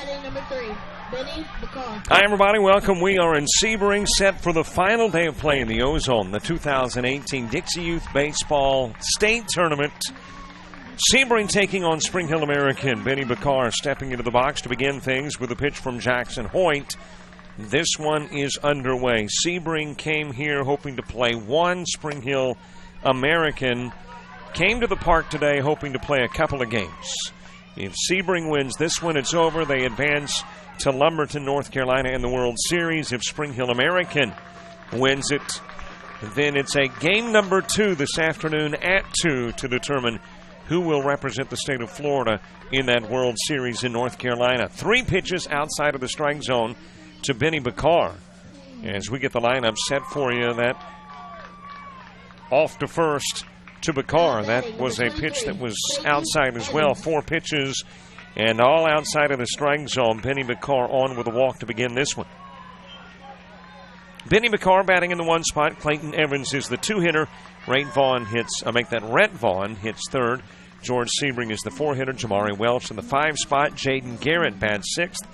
batting number 3, Benny Bakar. Hi, everybody. Welcome. We are in Sebring, set for the final day of play in the Ozone, the 2018 Dixie Youth Baseball State Tournament. Sebring taking on Spring Hill American. Benny Bakar stepping into the box to begin things with a pitch from Jackson Hoyt. This one is underway. Sebring came here hoping to play one. Spring Hill American came to the park today hoping to play a couple of games. If Sebring wins this one, it's over. They advance to Lumberton, North Carolina in the World Series. If Spring Hill American wins it, then it's a game number 2 this afternoon at 2 to determine who will represent the state of Florida in that World Series in North Carolina. 3 pitches outside of the strike zone to Benny Bakar. As we get the lineup set for you, that off to first to Bakar. That was a pitch that was outside as well. 4 pitches and all outside of the strike zone. Benny Bakar on with a walk to begin this one. Benny Bakar batting in the 1 spot. Clayton Evans is the 2-hitter. Rhett Vaughn hits third. George Sebring is the 4-hitter. Jamari Welch in the 5 spot. Jaden Garrett bats 6th.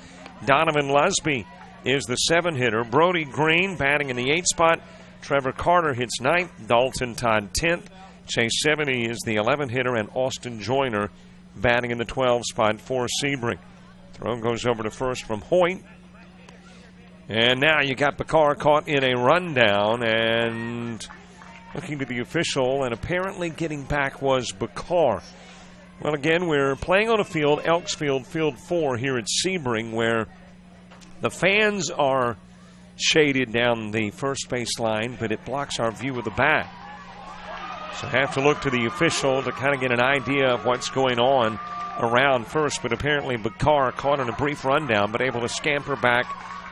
Donovan Lusby is the 7-hitter. Brody Green batting in the 8 spot. Trevor Carter hits 9th. Dalton Todd 10th. Chase 70 is the 11-hitter. And Austin Joyner batting in the 12 spot for Sebring. Throw goes over to first from Hoyt. And now you got Bakar caught in a rundown and looking to the official, and apparently getting back was Bakar. Well, again, we're playing on a field, Elks Field, Field 4 here at Sebring, where the fans are shaded down the first base line, but it blocks our view of the bat. So have to look to the official to kind of get an idea of what's going on around first. But apparently Bakar caught in a brief rundown, but able to scamper back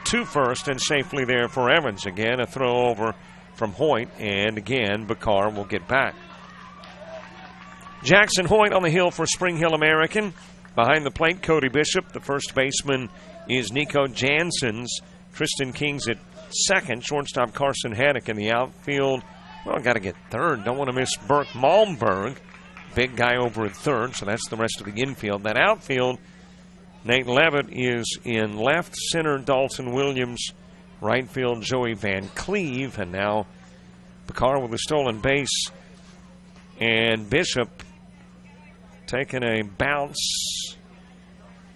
to first and safely there for Evans. Again, a throw over from Hoyt, and again, Bakar will get back. Jackson Hoyt on the hill for Spring Hill American. Behind the plate, Cody Bishop. The first baseman is Nico Janssens. Tristan King's at second. Shortstop Carson Haddock in the outfield. Well, got to get third. Don't want to miss Burke Malmberg. Big guy over at third, so that's the rest of the infield. That outfield, Nate Levitt is in left. Center, Dalton Williams. Right field, Joey Van Cleve. And now Bakar with a stolen base. And Bishop taking a bounce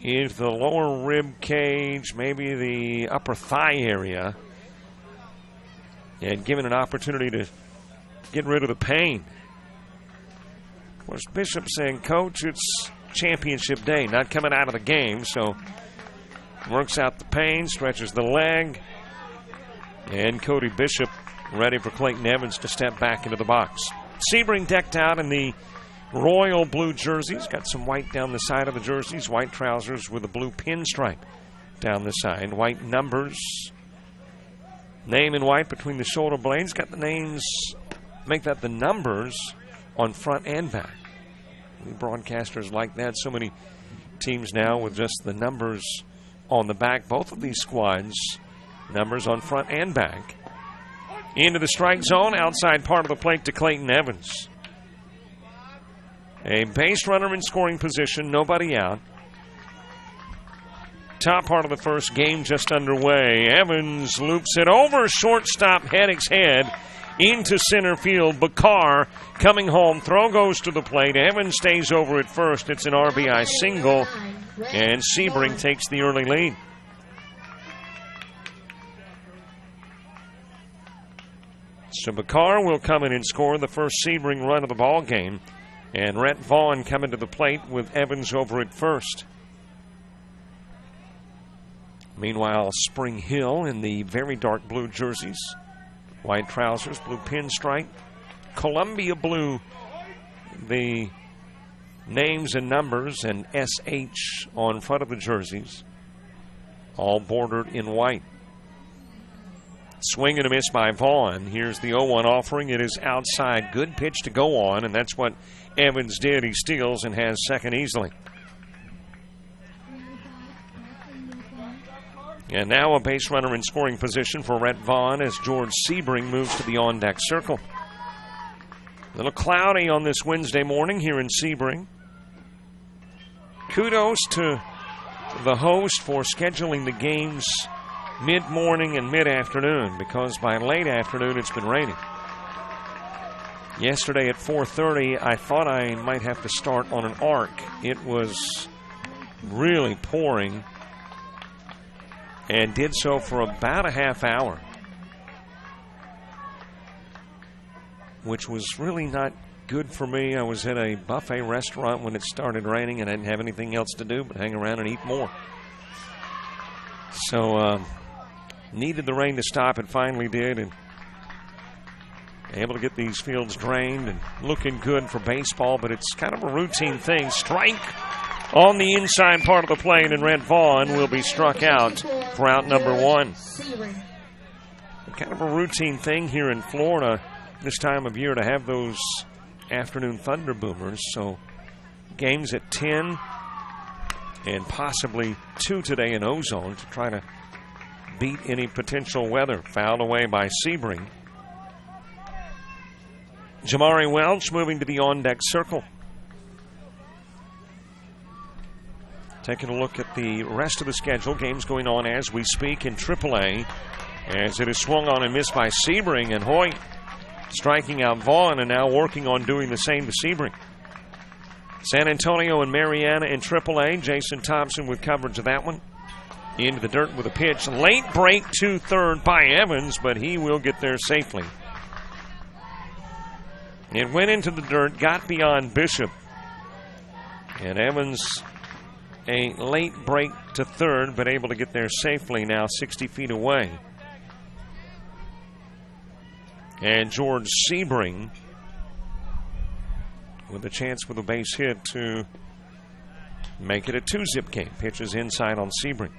into the lower rib cage, maybe the upper thigh area, and given an opportunity to get rid of the pain. Of course, Bishop saying, Coach, it's championship day, not coming out of the game, so works out the pain, stretches the leg, and Cody Bishop ready for Clayton Evans to step back into the box. Sebring decked out in the royal blue jerseys. Got some white down the side of the jerseys. White trousers with a blue pinstripe down the side. White numbers. Name in white between the shoulder blades. Got the names, make that the numbers on front and back. The broadcasters like that. So many teams now with just the numbers on the back. Both of these squads, numbers on front and back. Into the strike zone, outside part of the plate to Clayton Evans. A base runner in scoring position, nobody out. Top part of the first, game just underway. Evans loops it over shortstop Haddock's head into center field. Bakar coming home. Throw goes to the plate. Evans stays over at first. It's an RBI single, and Sebring takes the early lead. So Bakar will come in and score the first Sebring run of the ball game. And Rhett Vaughn coming to the plate with Evans over at first. Meanwhile, Spring Hill in the very dark blue jerseys. White trousers, blue pinstripe. Columbia blue, the names and numbers, and SH on front of the jerseys. All bordered in white. Swing and a miss by Vaughn. Here's the 0-1 offering. It is outside. Good pitch to go on, and that's what Evans did. He steals and has second easily. And now a base runner in scoring position for Rhett Vaughn as George Sebring moves to the on-deck circle. A little cloudy on this Wednesday morning here in Sebring. Kudos to the host for scheduling the games mid-morning and mid-afternoon, because by late afternoon it's been raining. Yesterday at 4:30, I thought I might have to start on an arc. It was really pouring, and did so for about a half hour, which was really not good for me. I was at a buffet restaurant when it started raining, and I didn't have anything else to do but hang around and eat more. So, needed the rain to stop. It finally did, and able to get these fields drained and looking good for baseball, but it's kind of a routine thing. Strike on the inside part of the plate, and Rhett Vaughn will be struck out for out number 1. Kind of a routine thing here in Florida this time of year to have those afternoon thunder boomers. So games at 10 and possibly 2 today in Ozone to try to beat any potential weather. Fouled away by Sebring. Jamari Welch moving to the on-deck circle. Taking a look at the rest of the schedule. Games going on as we speak in AAA, as it is swung on and missed by Sebring, and Hoyt striking out Vaughn and now working on doing the same to Sebring. San Antonio and Mariana in AAA. Jason Thompson with coverage of that one. Into the dirt with a pitch. Late break to third by Evans, but he will get there safely. It went into the dirt, got beyond Bishop. And Evans, a late break to third, but able to get there safely now 60 feet away. And George Sebring with a chance with a base hit to make it a 2-zip game. Pitches inside on Sebring.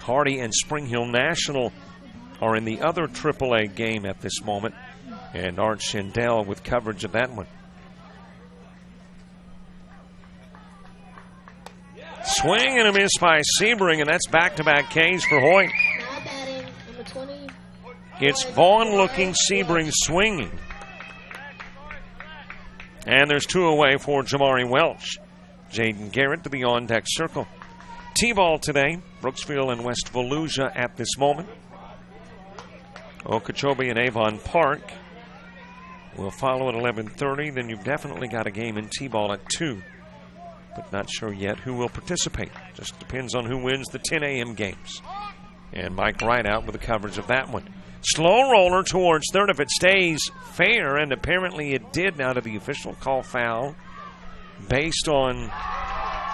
Hardy and Spring Hill National are in the other AAA game at this moment. And Art Schindel with coverage of that one. Swing and a miss by Sebring, and that's back-to-back Ks for Hoyt. It's Vaughn looking, Sebring swinging. And there's 2 away for Jamari Welch. Jaden Garrett to the on-deck circle. T-ball today, Brooksville and West Volusia at this moment. Okeechobee and Avon Park will follow at 11:30. Then you've definitely got a game in T-ball at 2. But not sure yet who will participate. Just depends on who wins the 10 a.m. games. And Mike Rideout with the coverage of that one. Slow roller towards third if it stays fair, and apparently it did now to the official call foul. Based on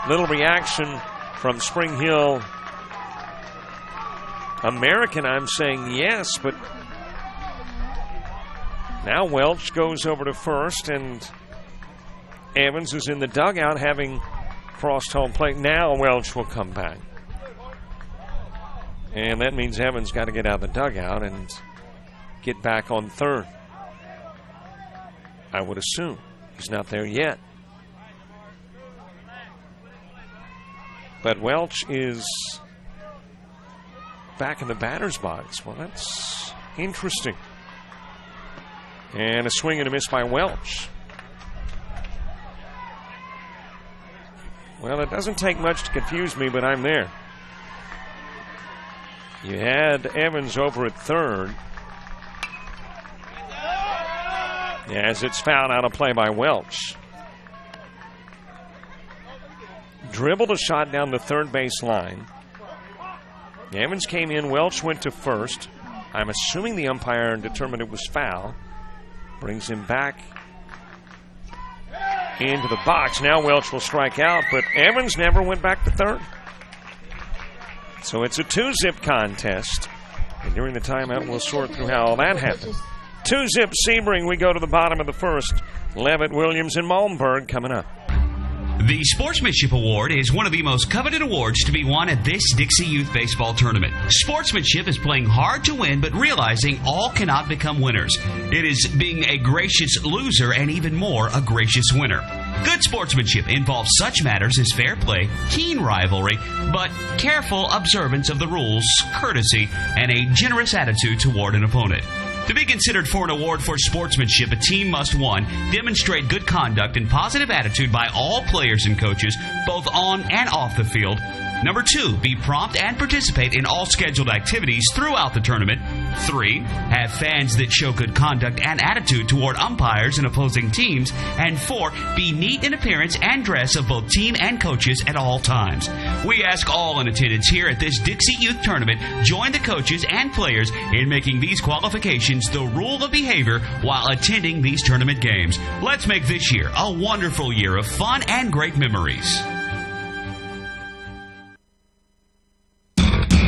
little reaction from Spring Hill American, I'm saying yes, but now Welch goes over to first, and Evans is in the dugout having crossed home plate. Now Welch will come back. And that means Evans got to get out of the dugout and get back on third. I would assume. He's not there yet. But Welch is back in the batter's box. Well, that's interesting. And a swing and a miss by Welch. Well, it doesn't take much to confuse me, but I'm there. You had Evans over at third, as it's fouled out of play by Welch. Dribbled a shot down the third base line. Evans came in, Welch went to first. I'm assuming the umpire determined it was foul. Brings him back into the box. Now Welch will strike out, but Evans never went back to third. So it's a 2-zip contest. And during the timeout, we'll sort through how all that happened. 2-zip Sebring. We go to the bottom of the first. Levitt, Williams, and Malmberg coming up. The Sportsmanship Award is one of the most coveted awards to be won at this Dixie Youth Baseball Tournament. Sportsmanship is playing hard to win, but realizing all cannot become winners. It is being a gracious loser and even more a gracious winner. Good sportsmanship involves such matters as fair play, keen rivalry, but careful observance of the rules, courtesy, and a generous attitude toward an opponent. To be considered for an award for sportsmanship, a team must, 1, demonstrate good conduct and positive attitude by all players and coaches, both on and off the field. Number 2, be prompt and participate in all scheduled activities throughout the tournament. 3, have fans that show good conduct and attitude toward umpires and opposing teams. And 4, be neat in appearance and dress of both team and coaches at all times. We ask all in attendance here at this Dixie Youth Tournament join the coaches and players in making these qualifications the rule of behavior while attending these tournament games. Let's make this year a wonderful year of fun and great memories.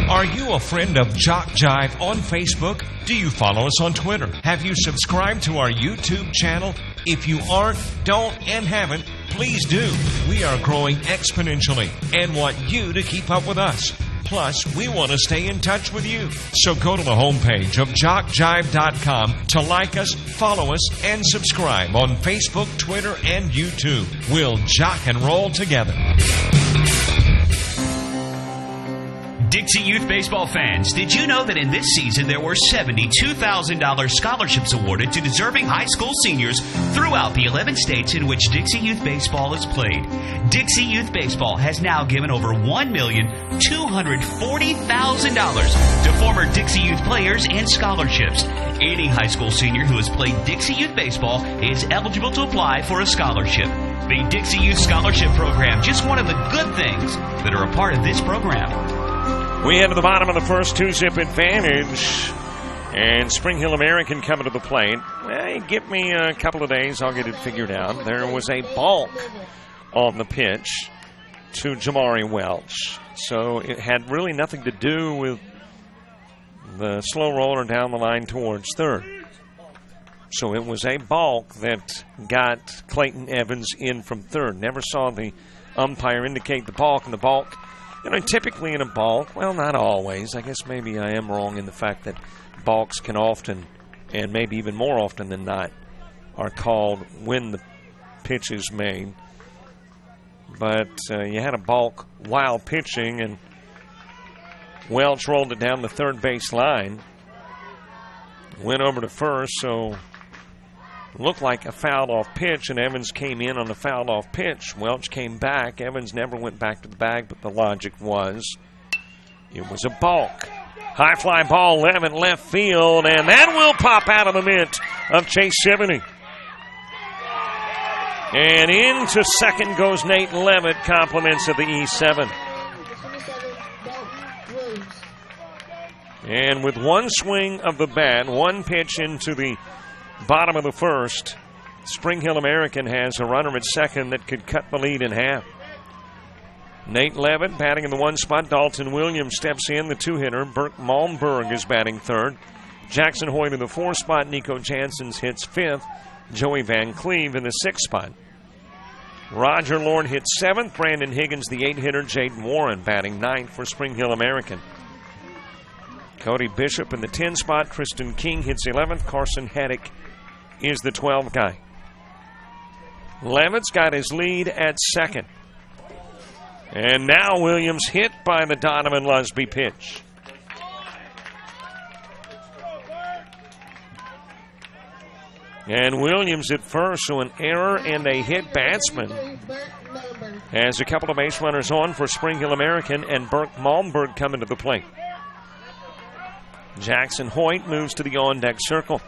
Are you a friend of Jock Jive on Facebook? Do you follow us on Twitter? Have you subscribed to our YouTube channel? If you aren't, don't, and haven't, please do. We are growing exponentially and want you to keep up with us. Plus, we want to stay in touch with you. So go to the homepage of jockjive.com to like us, follow us, and subscribe on Facebook, Twitter, and YouTube. We'll jock and roll together. Dixie Youth Baseball fans, did you know that in this season there were $72,000 scholarships awarded to deserving high school seniors throughout the 11 states in which Dixie Youth Baseball is played? Dixie Youth Baseball has now given over $1,240,000 to former Dixie Youth players in scholarships. Any high school senior who has played Dixie Youth Baseball is eligible to apply for a scholarship. The Dixie Youth Scholarship Program, just one of the good things that are a part of this program. We head to the bottom of the first, 2-zip advantage. And Spring Hill American coming to the plate. Hey, give me a couple of days. I'll get it figured out. There was a balk on the pitch to Jamari Welch. So it had really nothing to do with the slow roller down the line towards third. So it was a balk that got Clayton Evans in from third. Never saw the umpire indicate the balk, and the balk, you know, typically in a balk, well, not always. I guess maybe I am wrong in the fact that balks can often, and maybe even more often than not, are called when the pitch is made. But you had a balk while pitching, and Welch rolled it down the third base line. Went over to first, so looked like a fouled-off pitch, and Evans came in on the fouled-off pitch. Welch came back. Evans never went back to the bag, but the logic was it was a balk. High fly ball, Levitt left field, and that will pop out of the mitt of Chase Sebring. And into second goes Nate Levitt, compliments of the E7. And with one swing of the bat, one pitch into the bottom of the first, Spring Hill American has a runner at second that could cut the lead in half. Nate Levitt batting in the one spot. Dalton Williams steps in, the two-hitter. Burke Malmberg is batting third. Jackson Hoyt in the fourth spot. Nico Janssens hits fifth. Joey Van Cleve in the sixth spot. Roger Lord hits seventh. Brandon Higgins, the eight-hitter. Jaden Warren batting ninth for Spring Hill American. Cody Bishop in the 10 spot. Tristan King hits 11th. Carson Haddock is the 12 guy. Levitt's got his lead at second. And now Williams hit by the Donovan Lusby pitch. And Williams at first, so an error and a hit batsman. Has a couple of base runners on for Spring Hill American, and Burke Malmberg coming to the plate. Jackson Hoyt moves to the on-deck circle.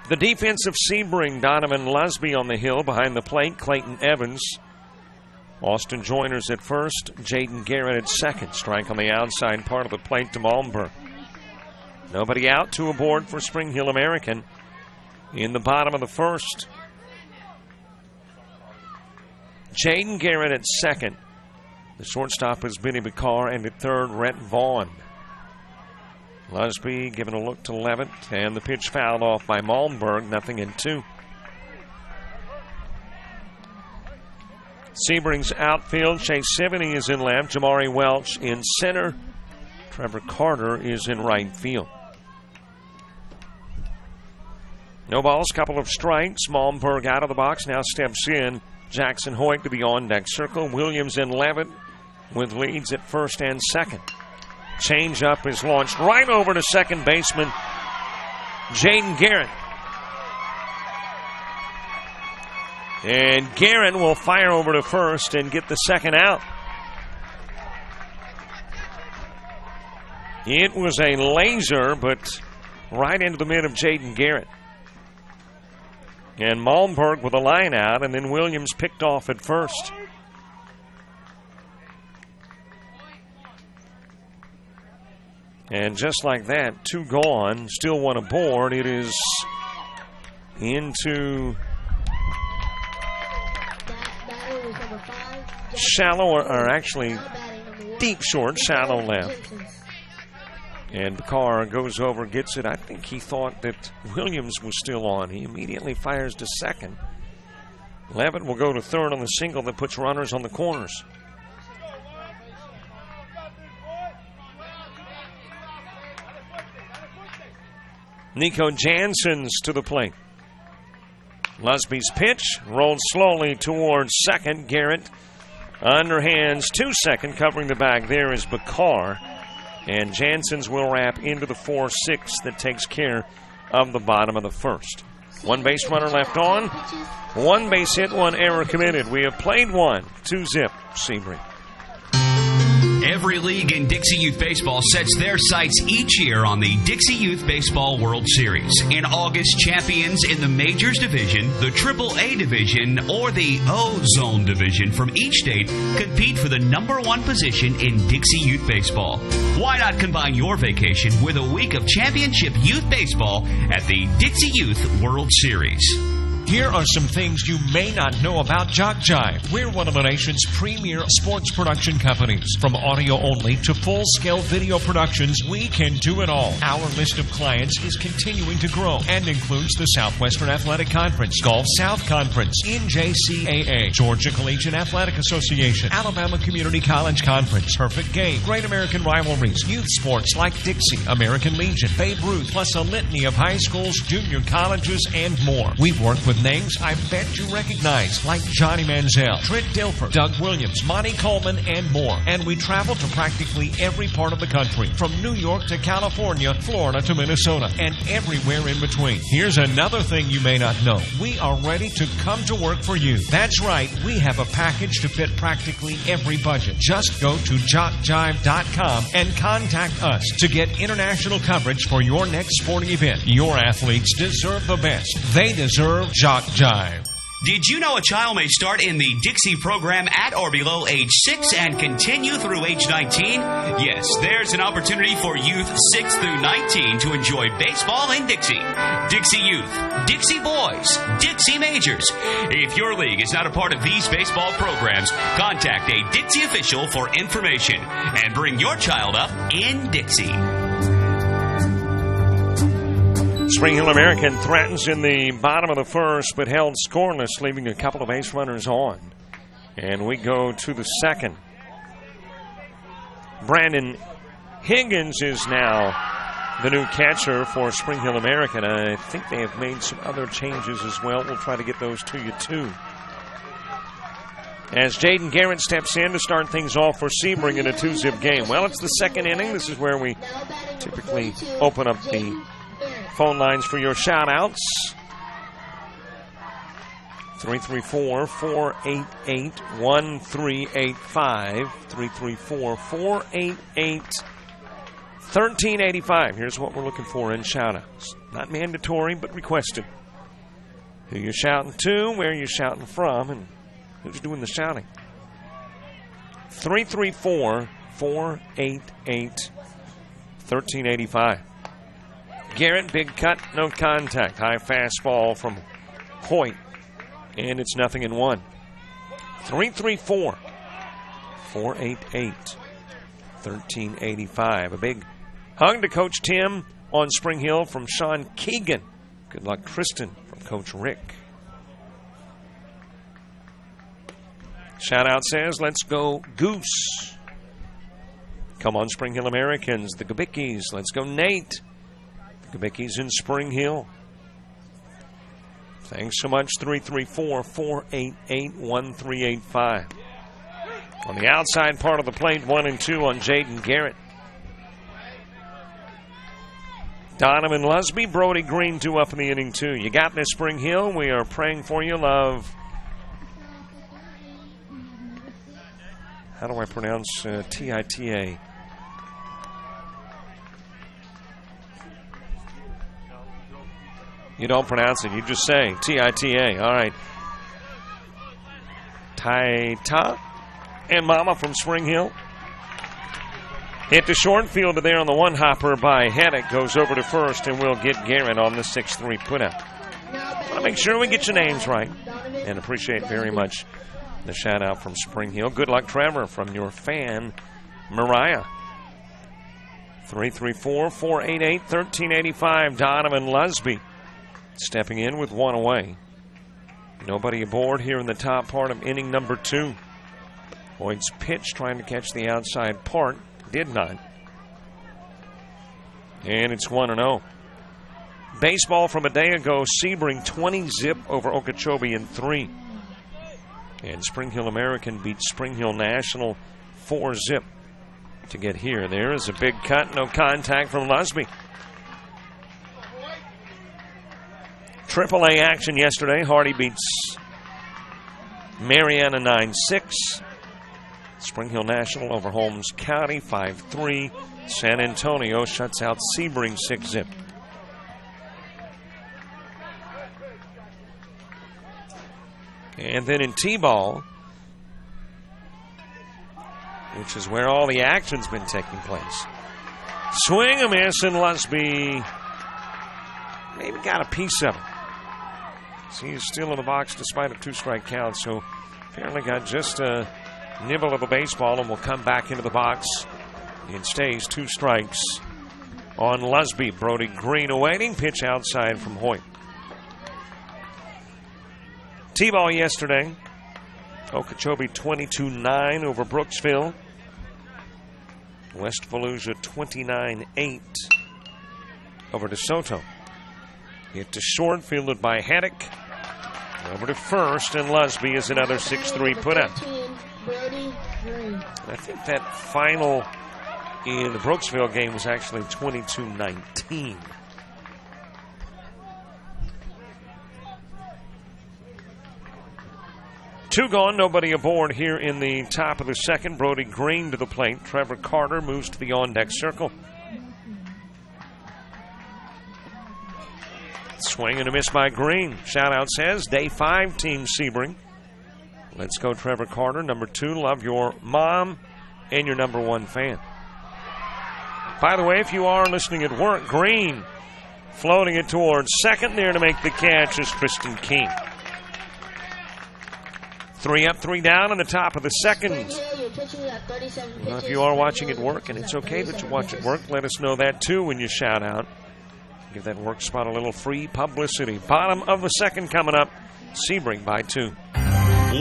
The defense of Sebring, Donovan Lusby on the hill behind the plate, Clayton Evans. Austin Joyner's at first, Jaden Garrett at second. Strike on the outside part of the plate to Malmberg. Nobody out, two aboard for Spring Hill American in the bottom of the first. Jaden Garrett at second. The shortstop is Benny Bakar, and at third, Rhett Vaughn. Lusby giving a look to Levitt, and the pitch fouled off by Malmberg, 0-2. Sebring's outfield, Chase Sebring is in left, Jamari Welch in center. Trevor Carter is in right field. No balls, couple of strikes. Malmberg out of the box, now steps in. Jackson Hoyt to the on-deck circle. Williams and Levitt with leads at first and second. Change up is launched right over to second baseman Jaden Garrett. And Garrett will fire over to first and get the second out. It was a laser, but right into the mid of Jaden Garrett. And Malmberg with a line out, and then Williams picked off at first. And just like that, 2 gone, still 1 aboard. It is into shallow, or actually deep short, shallow left. And Bakar goes over, gets it. I think he thought that Williams was still on. He immediately fires to second. Levitt will go to third on the single that puts runners on the corners. Nico Jansen's to the plate. Lusby's pitch rolled slowly towards second. Garrett underhands to second. Covering the bag there is Bakar. And Jansen's will wrap into the 4-6 that takes care of the bottom of the first. 1 base runner left on. 1 base hit, 1 error committed. We have played 1. 2-zip, Sebring. Every league in Dixie Youth Baseball sets their sights each year on the Dixie Youth Baseball World Series. In August, champions in the Majors Division, the AAA Division, or the Ozone Division from each state compete for the #1 position in Dixie Youth Baseball. Why not combine your vacation with a week of championship youth baseball at the Dixie Youth World Series? Here are some things you may not know about Jock Jive. We're one of the nation's premier sports production companies. From audio only to full-scale video productions, we can do it all. Our list of clients is continuing to grow and includes the Southwestern Athletic Conference, Gulf South Conference, NJCAA, Georgia Collegiate Athletic Association, Alabama Community College Conference, Perfect Game, Great American Rivalries, youth sports like Dixie, American Legion, Babe Ruth, plus a litany of high schools, junior colleges, and more. We've worked with names I bet you recognize, like Johnny Manziel, Trent Dilfer, Doug Williams, Monty Coleman, and more. And we travel to practically every part of the country, from New York to California, Florida to Minnesota, and everywhere in between. Here's another thing you may not know. We are ready to come to work for you. That's right, we have a package to fit practically every budget. Just go to jockjive.com and contact us to get international coverage for your next sporting event. Your athletes deserve the best. They deserve Jock Jive. Did you know a child may start in the Dixie program at or below age 6 and continue through age 19? Yes, there's an opportunity for youth 6 through 19 to enjoy baseball in Dixie. Dixie Youth, Dixie Boys, Dixie Majors. If your league is not a part of these baseball programs, contact a Dixie official for information and bring your child up in Dixie. Spring Hill American threatens in the bottom of the first, but held scoreless, leaving a couple of base runners on. And we go to the second. Brandon Higgins is now the new catcher for Spring Hill American. I think they have made some other changes as well. We'll try to get those to you, too. As Jaden Garrett steps in to start things off for Sebring in a 2-zip game. Well, it's the second inning. This is where we typically open up the phone lines for your shout-outs. 334-488-1385. 334-488-1385. Here's what we're looking for in shout-outs. Not mandatory, but requested. Who you're shouting to, where you're shouting from, and who's doing the shouting. 334-488-1385. Garrett, big cut, no contact. High fastball from Hoyt, and it's 0-1. 334-488-1385. A big hug to Coach Tim on Spring Hill from Sean Keegan. Good luck, Kristen, from Coach Rick. Shout-out says, let's go Goose. Come on, Spring Hill Americans, the Gabickis. Let's go Nate. Gabickis in Spring Hill. Thanks so much. 334-488-1385. On the outside part of the plate, 1-2 on Jaden Garrett. Donovan Lusby, Brody Green, 2 up in the inning, 2. You got this, Spring Hill. We are praying for you, love. How do I pronounce T-I-T-A? You don't pronounce it. You just say T-I-T-A. All right. Taita and Mama from Spring Hill. Hit the short fielder there on the one hopper by Haddock. Goes over to first, and we'll get Garrett on the 6-3 putout. I want to make sure we get your names right. And appreciate very much the shout out from Spring Hill. Good luck, Trevor, from your fan, Mariah. 334-488-1385. Donovan Lusby stepping in with 1 away. Nobody aboard here in the top part of inning number 2. Hoyt's pitch trying to catch the outside part. Did not. And it's 1-0. Baseball from a day ago, Sebring 20-zip over Okeechobee in 3. And Spring Hill American beat Spring Hill National 4-zip to get here. There is a big cut, no contact from Lusby. AAA action yesterday. Hardy beats Mariana 9-6. Spring Hill National over Holmes County 5-3. San Antonio shuts out Sebring 6-zip. And then in T-ball, which is where all the action's been taking place. Swing a miss, and Lusby maybe got a piece of it. So he's still in the box despite a 2-strike count, so apparently got just a nibble of a baseball and will come back into the box and stays 2 strikes on Lusby. Brody Green awaiting. Pitch outside from Hoyt. T-ball yesterday. Okeechobee 22-9 over Brooksville. West Volusia 29-8 over DeSoto. Hit to short, fielded by Haddock. Over to first, and Lusby is another 6-3 putout. I think that final in the Brooksville game was actually 22-19. Two gone, nobody aboard here in the top of the second. Brody Green to the plate. Trevor Carter moves to the on-deck circle. Swing and a miss by Green. Shout-out says, Day 5 Team Sebring. Let's go Trevor Carter. Number 2, love your mom and your number 1 fan. By the way, if you are listening at work, Green floating it towards second there to make the catch is Kristen King. 3 up, 3 down in the top of the second. Well, if you are watching at work, and it's okay that you watch at work, let us know that too when you shout out. Give that work spot a little free publicity. Bottom of the second coming up. Sebring by 2.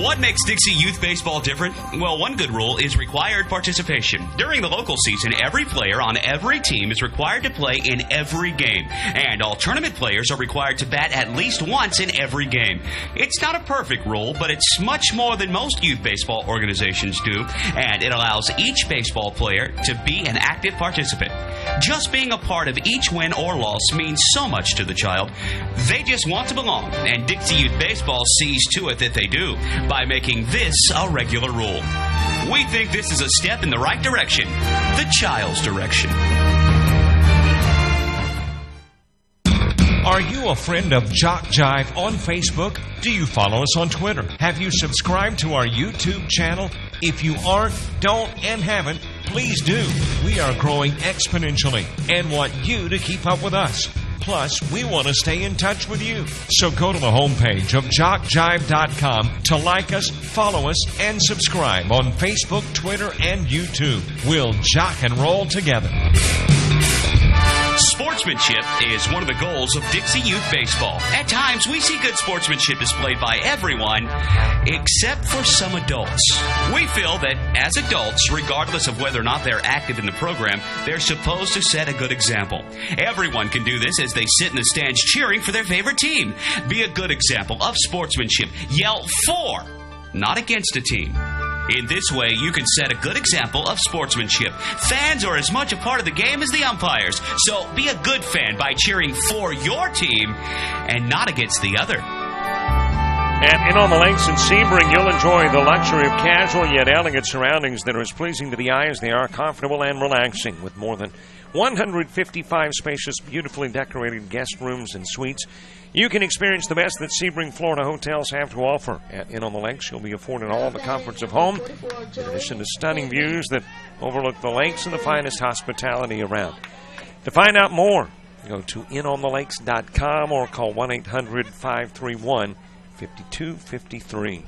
What makes Dixie Youth Baseball different? Well, one good rule is required participation. During the local season, every player on every team is required to play in every game. And all tournament players are required to bat at least once in every game. It's not a perfect rule, but it's much more than most youth baseball organizations do. And it allows each baseball player to be an active participant. Just being a part of each win or loss means so much to the child. They just want to belong. And Dixie Youth Baseball sees to it that they do by making this a regular rule. We think this is a step in the right direction, the child's direction. Are you a friend of Jock Jive on Facebook? Do you follow us on Twitter? Have you subscribed to our YouTube channel? If you aren't, don't, and haven't, please do. We are growing exponentially and want you to keep up with us. Plus, we want to stay in touch with you. So go to the homepage of jockjive.com to like us, follow us, and subscribe on Facebook, Twitter, and YouTube. We'll jock and roll together. Sportsmanship is one of the goals of Dixie Youth Baseball. At times, we see good sportsmanship displayed by everyone, except for some adults. We feel that as adults, regardless of whether or not they're active in the program, they're supposed to set a good example. Everyone can do this as they sit in the stands cheering for their favorite team. Be a good example of sportsmanship. Yell for, not against a team. In this way, you can set a good example of sportsmanship. Fans are as much a part of the game as the umpires, so be a good fan by cheering for your team and not against the other. And in on the lakes in Sebring, you'll enjoy the luxury of casual yet elegant surroundings that are as pleasing to the eye as they are comfortable and relaxing. With more than 155 spacious, beautifully decorated guest rooms and suites, you can experience the best that Sebring, Florida hotels have to offer. At In on the Lakes, you'll be afforded all the comforts of home, in addition to stunning views that overlook the lakes and the finest hospitality around. To find out more, go to inonthelakes.com or call 1-800-531-5253.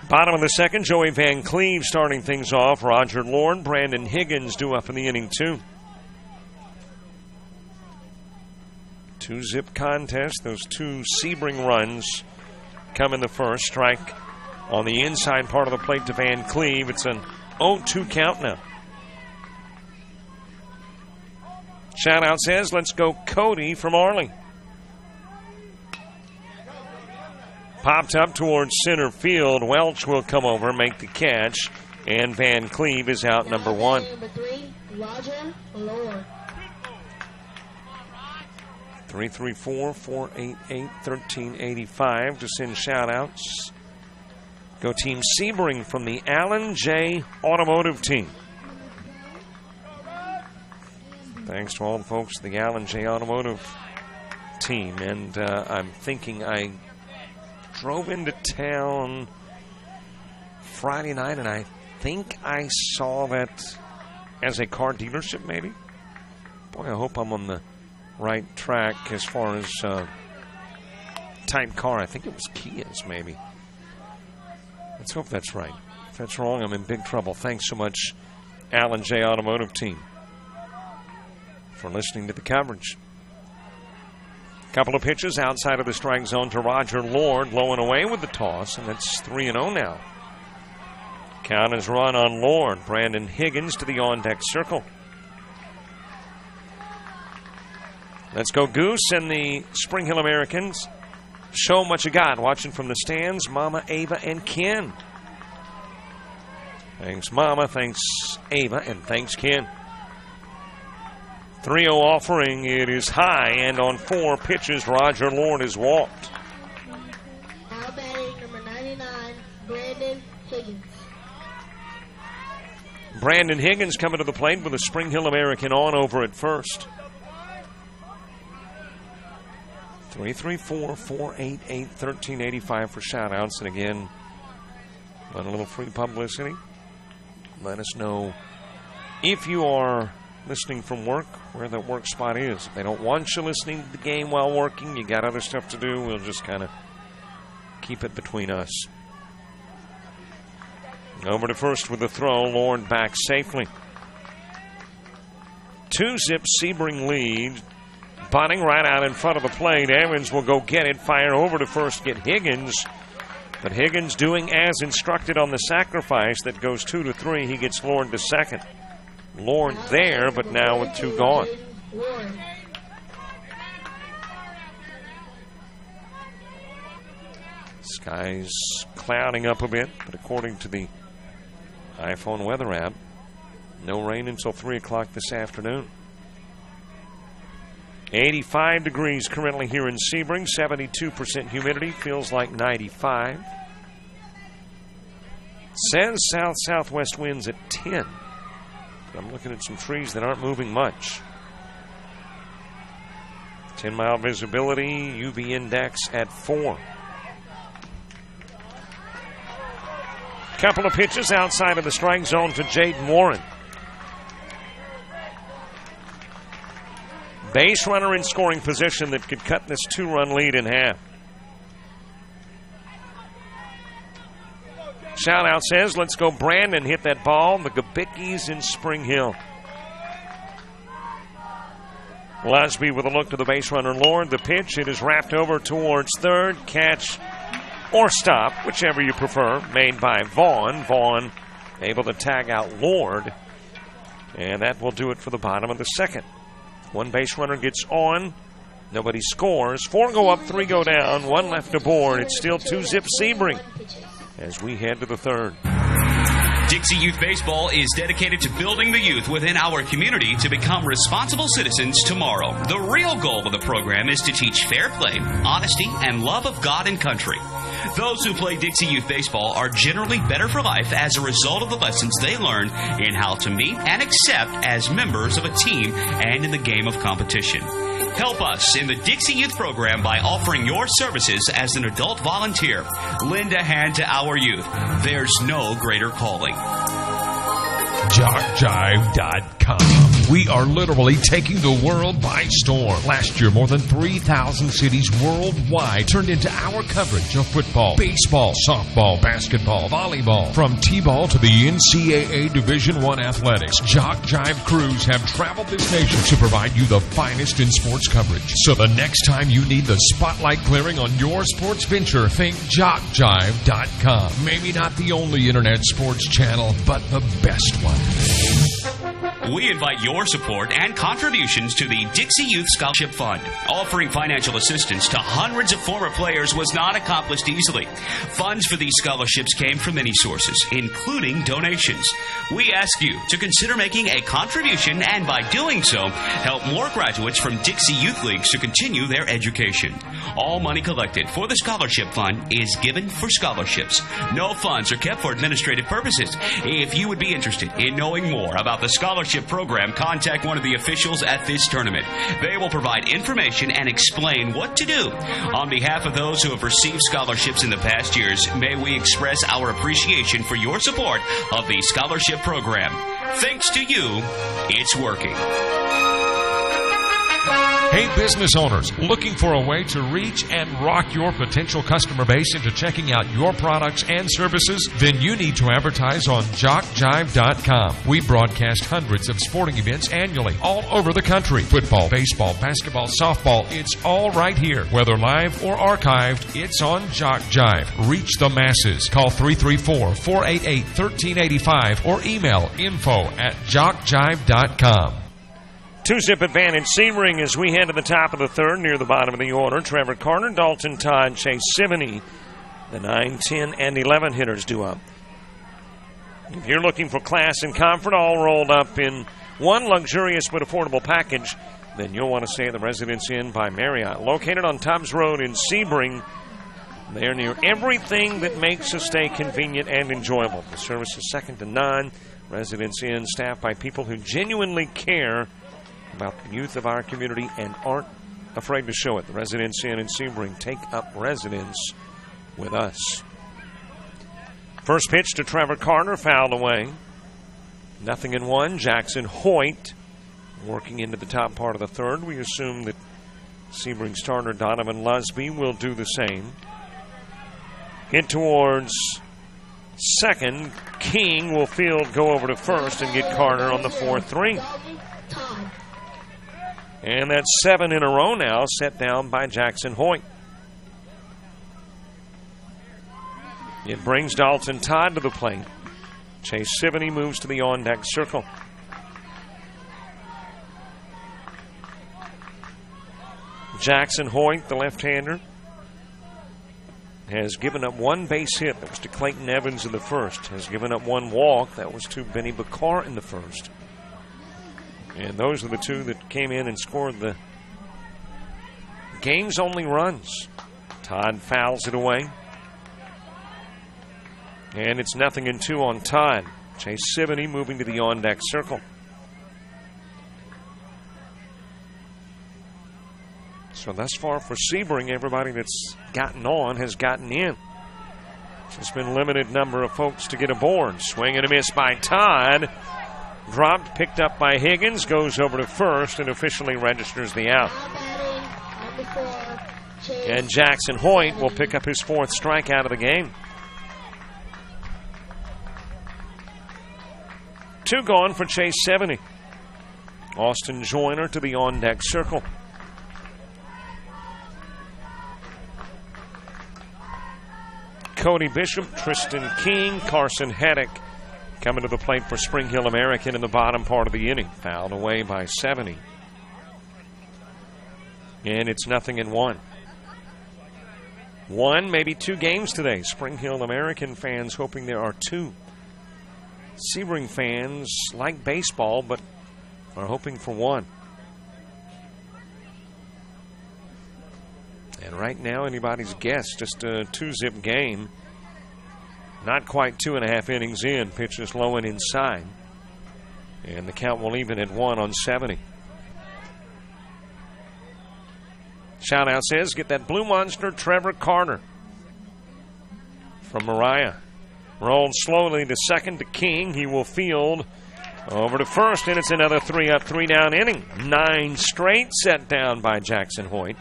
Bottom of the second, Joey Van Cleve starting things off. Roger Lord, Brandon Higgins due up in the inning, too. 2-zip contest. Those two Sebring runs come in the first. Strike on the inside part of the plate to Van Cleve. It's an 0-2 count now. Shout-out says, let's go Cody from Arley. Popped up towards center field. Welch will come over, make the catch, and Van Cleve is out number one. Number 3, Roger Lord. 334-488-1385 to send shout-outs. Go Team Sebring from the Allen J. Automotive Team. Thanks to all the folks at the Allen J. Automotive Team. And I'm thinking I drove into town Friday night, and I think I saw that as a car dealership, maybe. Boy, I hope I'm on the right track as far as type car. I think it was Kia's, maybe. Let's hope that's right. If that's wrong, I'm in big trouble. Thanks so much, Allen J. Automotive Team, for listening to the coverage. Couple of pitches outside of the strike zone to Roger Lord, low and away with the toss, and it's 3-0 now. Count is run on Lord. Brandon Higgins to the on-deck circle. Let's go Goose and the Spring Hill Americans. Show 'em what you got. Watching from the stands, Mama, Ava, and Ken. Thanks, Mama. Thanks, Ava, and thanks, Ken. 3-0 offering. It is high, and on 4 pitches, Roger Lord is walked. Now batting number 99, Brandon Higgins. Brandon Higgins coming to the plate with a Spring Hill American on over at first. 334-488-1385 for shout-outs. And again, want a little free publicity? Let us know if you are listening from work, where that work spot is. If they don't want you listening to the game while working, you got other stuff to do, we'll just kind of keep it between us. Over to first with the throw. Lord back safely. 2-zip Sebring lead. Bunting right out in front of the plate. Evans will go get it. Fire over to first. Get Higgins. But Higgins doing as instructed on the sacrifice that goes 2-3. He gets Lord to second. Lord there, but now with 2 gone. Sky's clouding up a bit, but according to the iPhone weather app, no rain until 3 o'clock this afternoon. 85 degrees currently here in Sebring, 72% humidity, feels like 95. Says south-southwest winds at 10. I'm looking at some trees that aren't moving much. 10-mile visibility, UV index at 4. Couple of pitches outside of the strike zone to Jaden Warren. Base runner in scoring position that could cut this 2-run lead in half. Shout out says, let's go Brandon. Hit that ball. The Gabickies in Spring Hill. Lasby with a look to the base runner Lord. The pitch, it is wrapped over towards third. Catch or stop, whichever you prefer, made by Vaughn. Vaughn able to tag out Lord. And that will do it for the bottom of the second. One base runner gets on. Nobody scores. 4 go up, 3 go down, 1 left aboard. It's still 2-zip Sebring as we head to the third. Dixie Youth Baseball is dedicated to building the youth within our community to become responsible citizens tomorrow. The real goal of the program is to teach fair play, honesty, and love of God and country. Those who play Dixie Youth Baseball are generally better for life as a result of the lessons they learn in how to meet and accept as members of a team and in the game of competition. Help us in the Dixie Youth program by offering your services as an adult volunteer. Lend a hand to our youth. There's no greater calling. JockJive.com. We are literally taking the world by storm. Last year, more than 3,000 cities worldwide turned into our coverage of football, baseball, softball, basketball, volleyball. From T-ball to the NCAA Division I athletics, Jock Jive crews have traveled this nation to provide you the finest in sports coverage. So the next time you need the spotlight clearing on your sports venture, think JockJive.com. Maybe not the only internet sports channel, but the best one. We invite your support and contributions to the Dixie Youth Scholarship Fund. Offering financial assistance to hundreds of former players was not accomplished easily. Funds for these scholarships came from many sources, including donations. We ask you to consider making a contribution and by doing so, help more graduates from Dixie Youth Leagues to continue their education. All money collected for the Scholarship Fund is given for scholarships. No funds are kept for administrative purposes. If you would be interested in knowing more about the scholarship program, contact one of the officials at this tournament. They will provide information and explain what to do. On behalf of those who have received scholarships in the past years, may we express our appreciation for your support of the scholarship program. Thanks to you, it's working. Hey, business owners, looking for a way to reach and rock your potential customer base into checking out your products and services? Then you need to advertise on JockJive.com. We broadcast hundreds of sporting events annually all over the country. Football, baseball, basketball, softball, it's all right here. Whether live or archived, it's on JockJive. Reach the masses. Call 334-488-1385 or email info@JockJive.com. 2-zip advantage Sebring as we head to the top of the third near the bottom of the order. Trevor Carter, Dalton Todd, Chase Sivany, the 9, 10, and 11 hitters due up. If you're looking for class and comfort all rolled up in one luxurious but affordable package, then you'll want to stay at the Residence Inn by Marriott. Located on Tubbs Road in Sebring, they're near everything that makes a stay convenient and enjoyable. The service is second to none. Residence Inn staffed by people who genuinely care about the youth of our community and aren't afraid to show it. The Residence Inn in Sebring. Take up residence with us. First pitch to Trevor Carter, fouled away. 0-1. Jackson Hoyt working into the top part of the third. We assume that Sebring starter Donovan Lusby will do the same. Hit towards second. King will field, go over to first, and get Carter on the 4-3. And that's 7 in a row now, set down by Jackson Hoyt. It brings Dalton Todd to the plate. Chase Sivany moves to the on-deck circle. Jackson Hoyt, the left-hander, has given up one base hit. That was to Clayton Evans in the first. Has given up one walk. That was to Benny Bakar in the first. And those are the two that came in and scored the game's only runs. Todd fouls it away. And it's 0-2 on Todd. Chase Sivany moving to the on-deck circle. So thus far for Sebring, everybody that's gotten on has gotten in. There's been limited number of folks to get aboard. Swing and a miss by Todd. Dropped, picked up by Higgins, goes over to first and officially registers the out. And Jackson Hoyt will pick up his 4th strikeout of the game. 2 gone for Chase Sivany. Austin Joyner to the on-deck circle. Cody Bishop, Tristan King, Carson Haddock coming to the plate for Spring Hill American in the bottom part of the inning. Fouled away by Sivany. And it's 0-1. One, maybe two games today. Spring Hill American fans hoping there are two. Sebring fans like baseball, but are hoping for one. And right now, anybody's guess. Just a 2-zip game. Not quite 2.5 innings in. Pitch is low and inside. And the count will even at 1 on 70. Shout out says, get that blue monster, Trevor Carter. From Mariah. Rolled slowly to second to King. He will field over to first, and it's another 3-up, 3-down inning. 9 straight set down by Jackson Hoyt.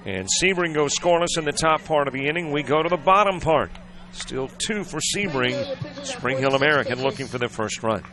And Sebring goes scoreless in the top part of the inning. We go to the bottom part. Still 2 for Sebring. Spring Hill American looking for their first run.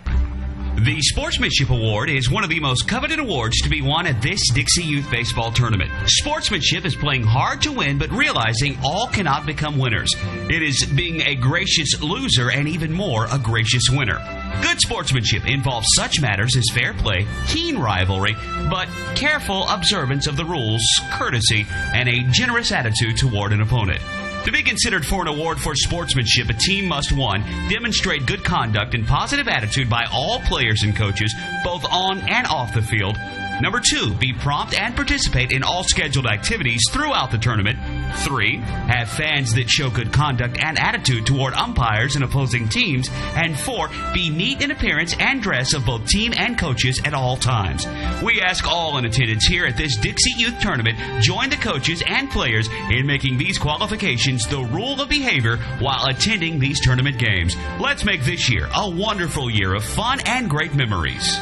The Sportsmanship Award is one of the most coveted awards to be won at this Dixie Youth Baseball Tournament. Sportsmanship is playing hard to win, but realizing all cannot become winners. It is being a gracious loser and even more a gracious winner. Good sportsmanship involves such matters as fair play, keen rivalry, but careful observance of the rules, courtesy, and a generous attitude toward an opponent. To be considered for an award for sportsmanship, a team must, 1, demonstrate good conduct and positive attitude by all players and coaches, both on and off the field. Number 2, be prompt and participate in all scheduled activities throughout the tournament. 3, have fans that show good conduct and attitude toward umpires and opposing teams. And 4, be neat in appearance and dress of both team and coaches at all times. We ask all in attendance here at this Dixie Youth Tournament, join the coaches and players in making these qualifications the rule of behavior while attending these tournament games. Let's make this year a wonderful year of fun and great memories.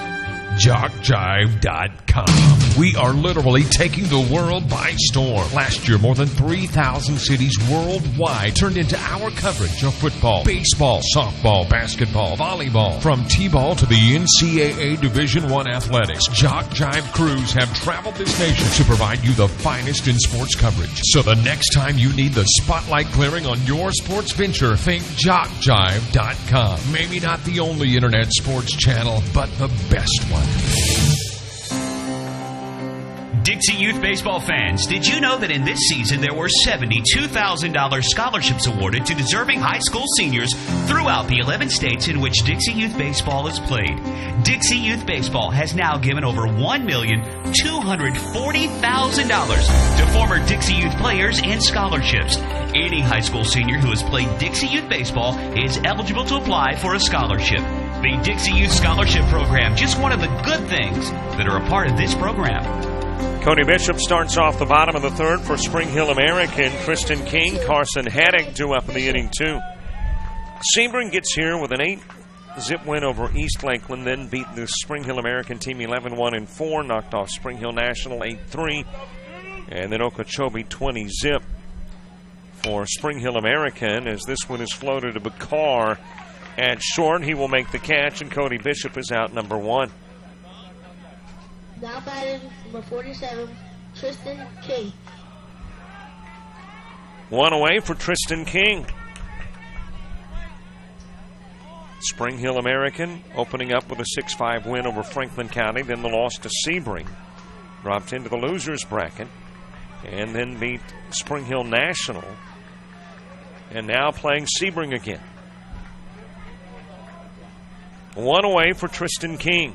JockJive.com. We are literally taking the world by storm. Last year, more than 3,000 cities worldwide turned into our coverage of football, baseball, softball, basketball, volleyball. From T-ball to the NCAA Division I athletics, Jock Jive crews have traveled this nation to provide you the finest in sports coverage. So the next time you need the spotlight clearing on your sports venture, think JockJive.com. Maybe not the only internet sports channel, but the best one. Dixie Youth Baseball fans, did you know that in this season there were $72,000 scholarships awarded to deserving high school seniors throughout the 11 states in which Dixie Youth Baseball is played? Dixie Youth Baseball has now given over $1,240,000 to former Dixie Youth players in scholarships. Any high school senior who has played Dixie Youth Baseball is eligible to apply for a scholarship. The Dixie Youth Scholarship Program, just one of the good things that are a part of this program. Cody Bishop starts off the bottom of the third for Spring Hill American. Tristan King, Carson Haddock due up in the inning, too. Sebring gets here with an 8-zip win over East Lakeland, then beat the Spring Hill American team 11-1-4, knocked off Spring Hill National 8-3, and then Okeechobee 20-zip for Spring Hill American as this one is floated to Bakar at short. He will make the catch, and Cody Bishop is out number 1. Now batting number 47, Tristan King. 1 away for Tristan King. Spring Hill American opening up with a 6-5 win over Franklin County, then the loss to Sebring. Dropped into the losers bracket, and then beat Spring Hill National, and now playing Sebring again. 1 away for Tristan King.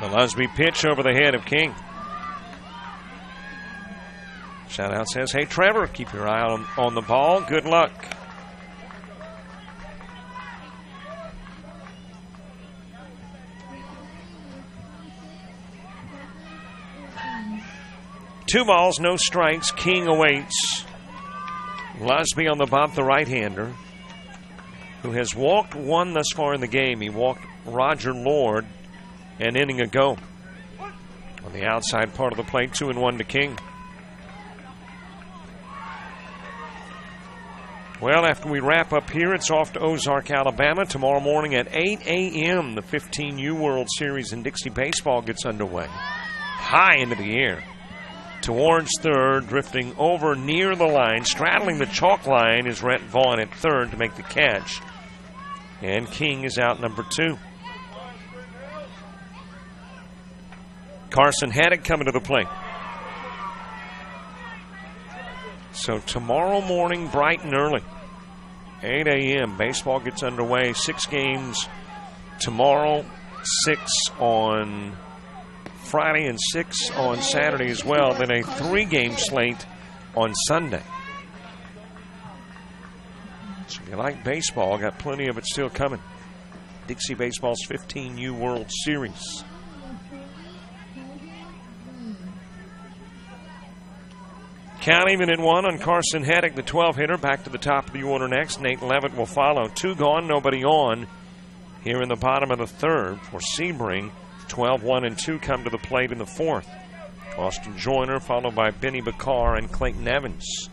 The Lusby pitch over the head of King. Shout out says, hey Trevor, keep your eye on the ball. Good luck. Two balls, no strikes. King awaits. Lusby on the bump, the right-hander, who has walked one thus far in the game. He walked Roger Lord an inning ago. On the outside part of the plate, 2-1 to King. Well, after we wrap up here, it's off to Ozark, Alabama. Tomorrow morning at 8 a.m., the 15U World Series in Dixie Baseball gets underway. High into the air. Towards third, drifting over near the line, straddling the chalk line is Rhett Vaughn at third to make the catch. And King is out number 2. Carson Haddock coming to the plate. So tomorrow morning, bright and early, 8 a.m., baseball gets underway. 6 games tomorrow, 6 on Friday, and 6 on Saturday as well. Then a 3-game slate on Sunday. So if you like baseball, got plenty of it still coming. Dixie Baseball's 15U World Series. Count even at 1 on Carson Haddock, the 12-hitter. Back to the top of the order next. Nate Levitt will follow. 2 gone, nobody on here in the bottom of the third for Sebring. 12, 1, and 2 come to the plate in the fourth. Austin Joyner followed by Benny Bakar and Clayton Evans.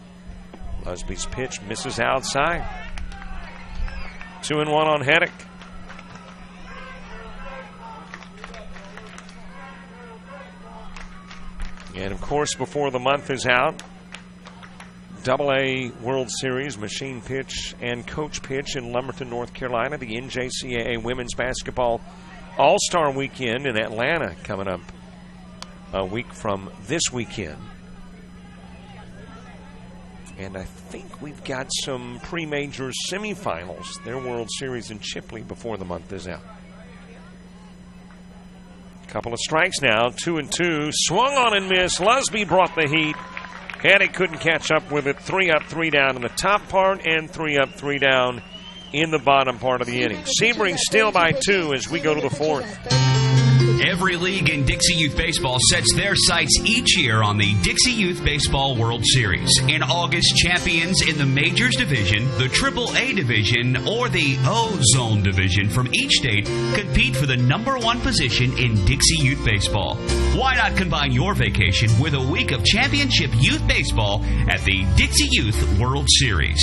Lusby's pitch misses outside. 2-1 on Haddock. And, of course, before the month is out, AA World Series machine pitch and coach pitch in Lumberton, North Carolina. The NJCAA Women's Basketball All-Star Weekend in Atlanta coming up a week from this weekend. And I think we've got some pre-major semifinals, their World Series in Chipley before the month is out. Couple of strikes now, 2-2. Swung on and missed. Lusby brought the heat. Haddock couldn't catch up with it. 3 up, 3 down in the top part, and 3 up, 3 down in the bottom part of the inning. Sebring still by 2 as we go to the fourth. Every league in Dixie Youth Baseball sets their sights each year on the Dixie Youth Baseball World Series. In August, champions in the Majors Division, the AAA Division, or the Ozone Division from each state compete for the #1 position in Dixie Youth Baseball. Why not combine your vacation with a week of championship youth baseball at the Dixie Youth World Series?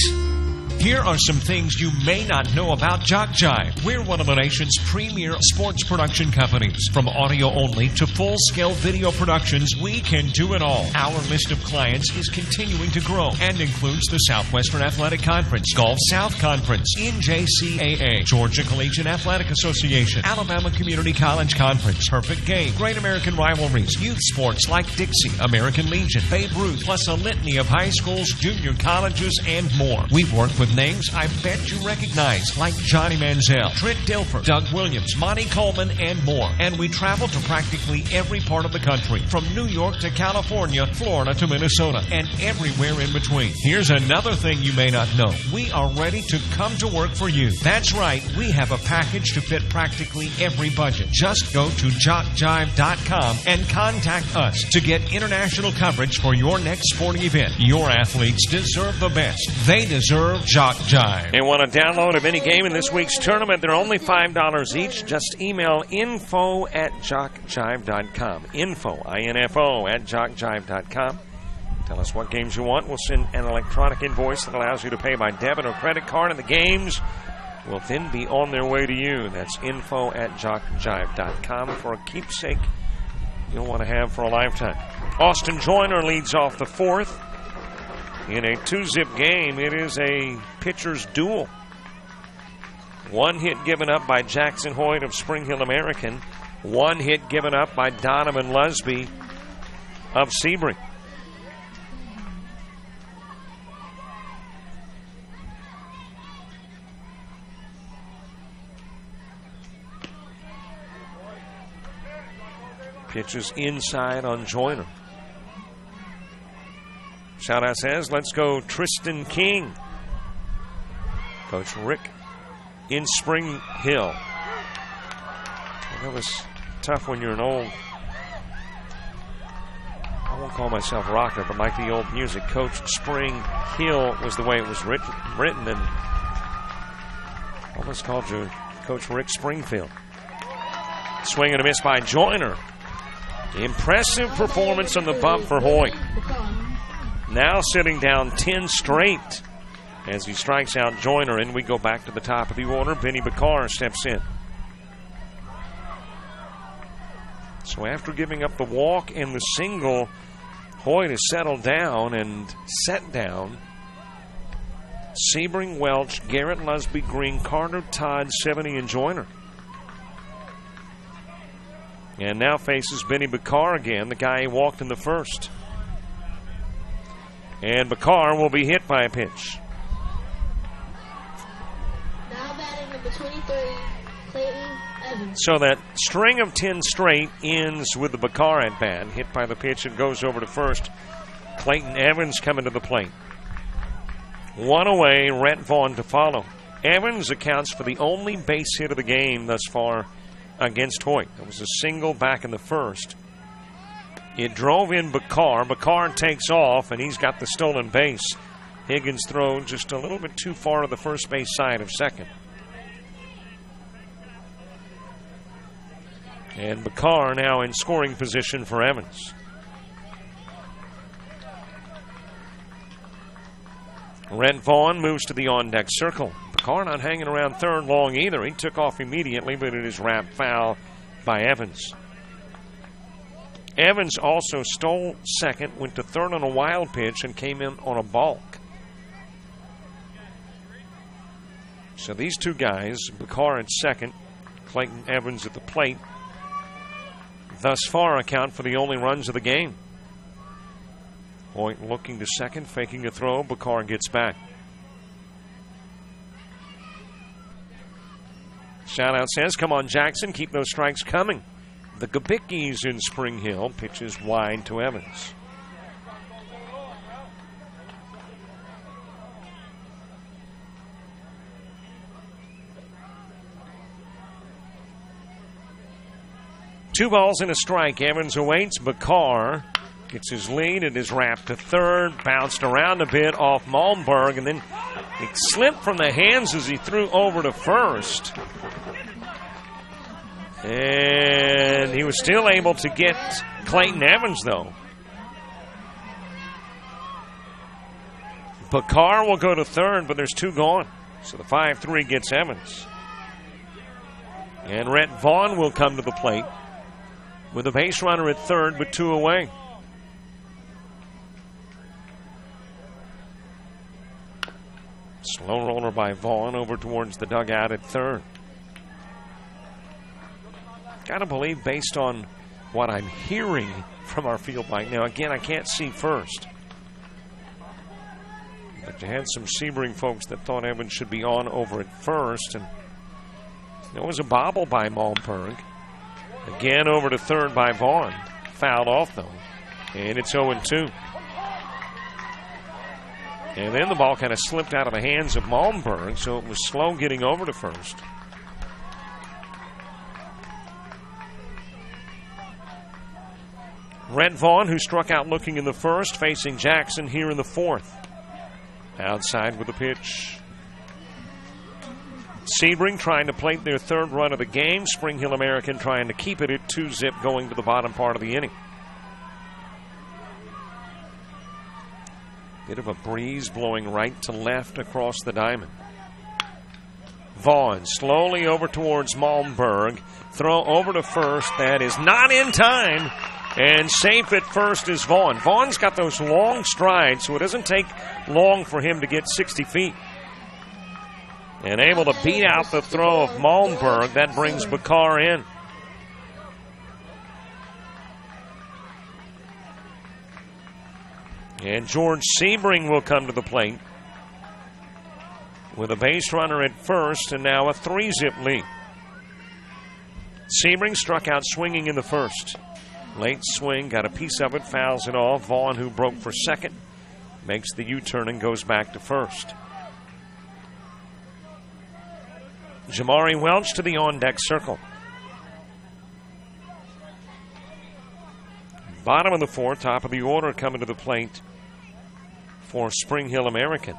Here are some things you may not know about Jock Jive. We're one of the nation's premier sports production companies. From audio only to full-scale video productions, we can do it all. Our list of clients is continuing to grow and includes the Southwestern Athletic Conference, Gulf South Conference, NJCAA, Georgia Collegiate Athletic Association, Alabama Community College Conference, Perfect Game, Great American Rivalries, youth sports like Dixie, American Legion, Babe Ruth, plus a litany of high schools, junior colleges, and more. We've worked with names I bet you recognize, like Johnny Manziel, Trent Dilfer, Doug Williams, Monty Coleman, and more. And we travel to practically every part of the country, from New York to California, Florida to Minnesota, and everywhere in between. Here's another thing you may not know. We are ready to come to work for you. That's right, we have a package to fit practically every budget. Just go to jockjive.com and contact us to get international coverage for your next sporting event. Your athletes deserve the best. They deserve Jock Jive. And want a download of any game in this week's tournament? They're only $5 each. Just email info@jockjive.com. Info, @jockjive.com. Tell us what games you want. We'll send an electronic invoice that allows you to pay by debit or credit card, and the games will then be on their way to you. That's info@jockjive.com for a keepsake you'll want to have for a lifetime. Austin Joyner leads off the fourth. In a 2-zip game, it is a pitcher's duel. 1 hit given up by Jackson Hoyt of Spring Hill American. 1 hit given up by Donovan Lusby of Sebring. Pitches inside on Joyner. Shoutout says, let's go Tristan King. Coach Rick in Spring Hill. That was tough when you're an old, I won't call myself rocker, but like the old music. Coach Spring Hill was the way it was written, and almost called you Coach Rick Springfield. Swing and a miss by Joyner. Impressive performance on the bump for Hoyt. Now sitting down 10 straight as he strikes out Joyner, and we go back to the top of the order. Benny Bakar steps in. So after giving up the walk and the single, Hoyt has settled down and set down. Sebring, Welch, Garrett, Lusby, Green, Carter, Todd, 70, and Joyner. And now faces Benny Bakar again, the guy he walked in the first. And Bakar will be hit by a pitch. Now batting number 23, Clayton Evans. So that string of 10 straight ends with the Bakar at bat. Hit by the pitch and goes over to first. Clayton Evans coming to the plate. One away, Rhett Vaughn to follow. Evans accounts for the only base hit of the game thus far against Hoyt. It was a single back in the first. It drove in Bakar. Bakar takes off, and he's got the stolen base. Higgins thrown just a little bit too far to the first base side of second. And Bakar now in scoring position for Evans. Rhett Vaughn moves to the on-deck circle. Bakar not hanging around third long either. He took off immediately, but it is wrapped foul by Evans. Evans also stole second, went to third on a wild pitch, and came in on a balk. So these two guys, Bakar at second, Clayton Evans at the plate, thus far account for the only runs of the game. Hoyt looking to second, faking a throw. Bakar gets back. Shout out says, come on, Jackson, keep those strikes coming. The Gabickis in Spring Hill pitches wide to Evans. Two balls and a strike. Evans awaits. Bakar gets his lead. It is wrapped to third. Bounced around a bit off Malmberg, and then it slipped from the hands as he threw over to first. And he was still able to get Clayton Evans, though. Bakar will go to third, but there's two gone. So the 5-3 gets Evans. And Rhett Vaughn will come to the plate with a base runner at third, but two away. Slow roller by Vaughn over towards the dugout at third. Got to believe, based on what I'm hearing from our field mic. Now, again, I can't see first. But you had some Sebring folks that thought Evans should be on over at first. And there was a bobble by Malmberg. Again over to third by Vaughn. Fouled off, though. And it's 0-2. And then the ball kind of slipped out of the hands of Malmberg, so it was slow getting over to first. Rhett Vaughn, who struck out looking in the first, facing Jackson here in the fourth. Outside with the pitch. Sebring trying to plate their third run of the game. Spring Hill American trying to keep it at 2-zip going to the bottom part of the inning. Bit of a breeze blowing right to left across the diamond. Vaughn slowly over towards Malmberg. Throw over to first. That is not in time. And safe at first is Vaughn. Vaughn's got those long strides, so it doesn't take long for him to get 60 feet. And able to beat out the throw of Malmberg. That brings Bakar in. And George Sebring will come to the plate with a base runner at first and now a 3-zip lead. Sebring struck out swinging in the first. Late swing, got a piece of it, fouls it off. Vaughn, who broke for second, makes the U-turn and goes back to first. Jamari Welch to the on-deck circle. Bottom of the fourth, top of the order coming to the plate for Spring Hill American.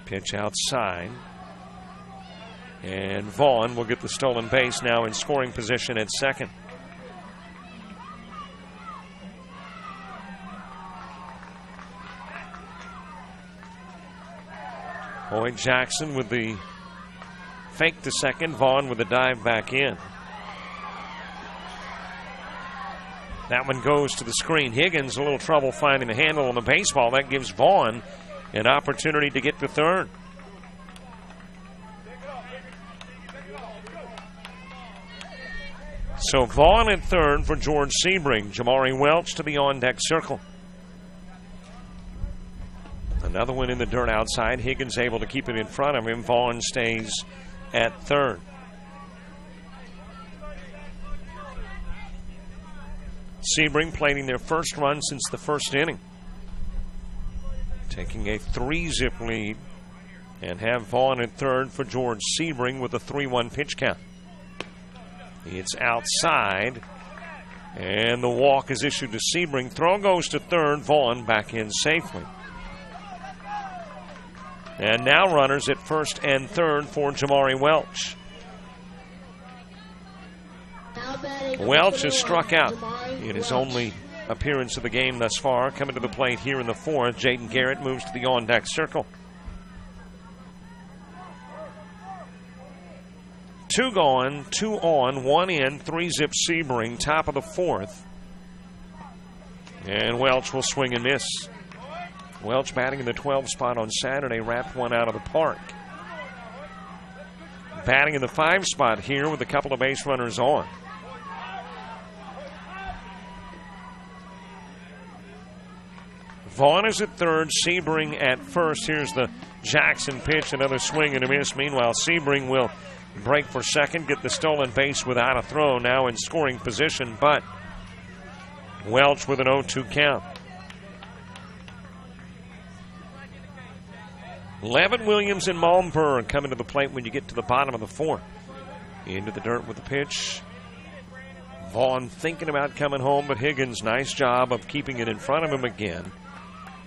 Pitch outside. And Vaughn will get the stolen base, now in scoring position at second. Hoyt Jackson with the fake to second. Vaughn with the dive back in. That one goes to the screen. Higgins a little trouble finding the handle on the baseball. That gives Vaughn an opportunity to get to third. So Vaughn at third for George Sebring. Jamari Welch to the on-deck circle. Another one in the dirt outside. Higgins able to keep it in front of him. Vaughn stays at third. Sebring plating their first run since the first inning. Taking a 3-zip lead. And have Vaughn at third for George Sebring with a 3-1 pitch count. It's outside. And the walk is issued to Sebring. Throw goes to third. Vaughn back in safely. And now runners at first and third for Jamari Welch. Welch has struck out in his only appearance of the game thus far. Coming to the plate here in the fourth, Jaden Garrett moves to the on-deck circle. 2 gone, 2 on, 1 in, 3-zip Sebring, top of the fourth. And Welch will swing and miss. Welch batting in the 12 spot on Saturday, wrapped one out of the park. Batting in the 5 spot here with a couple of base runners on. Vaughn is at third, Sebring at first. Here's the Jackson pitch, another swing and a miss. Meanwhile, Sebring will break for second, get the stolen base without a throw, now in scoring position, but Welch with an 0-2 count. Levitt, Williams, and Malmberg coming to the plate when you get to the bottom of the fourth. Into the dirt with the pitch. Vaughn thinking about coming home, but Higgins, nice job of keeping it in front of him again.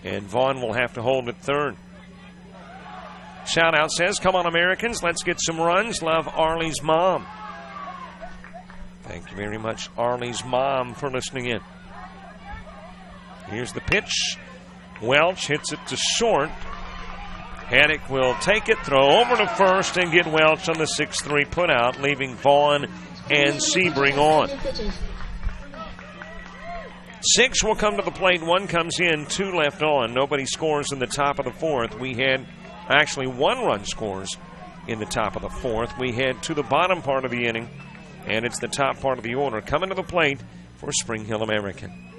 And Vaughn will have to hold at third. Shout out says, come on Americans, let's get some runs. Love Arlie's mom. Thank you very much, Arlie's mom, for listening in. Here's the pitch. Welch hits it to short. Haddock will take it, throw over to first, and get Welch on the 6-3 putout, leaving Vaughn and Sebring on. 6 will come to the plate. 1 comes in, 2 left on. Nobody scores in the top of the fourth. We had actually 1 run scores in the top of the fourth. We head to the bottom part of the inning, and it's the top part of the order. Coming to the plate for Spring Hill American.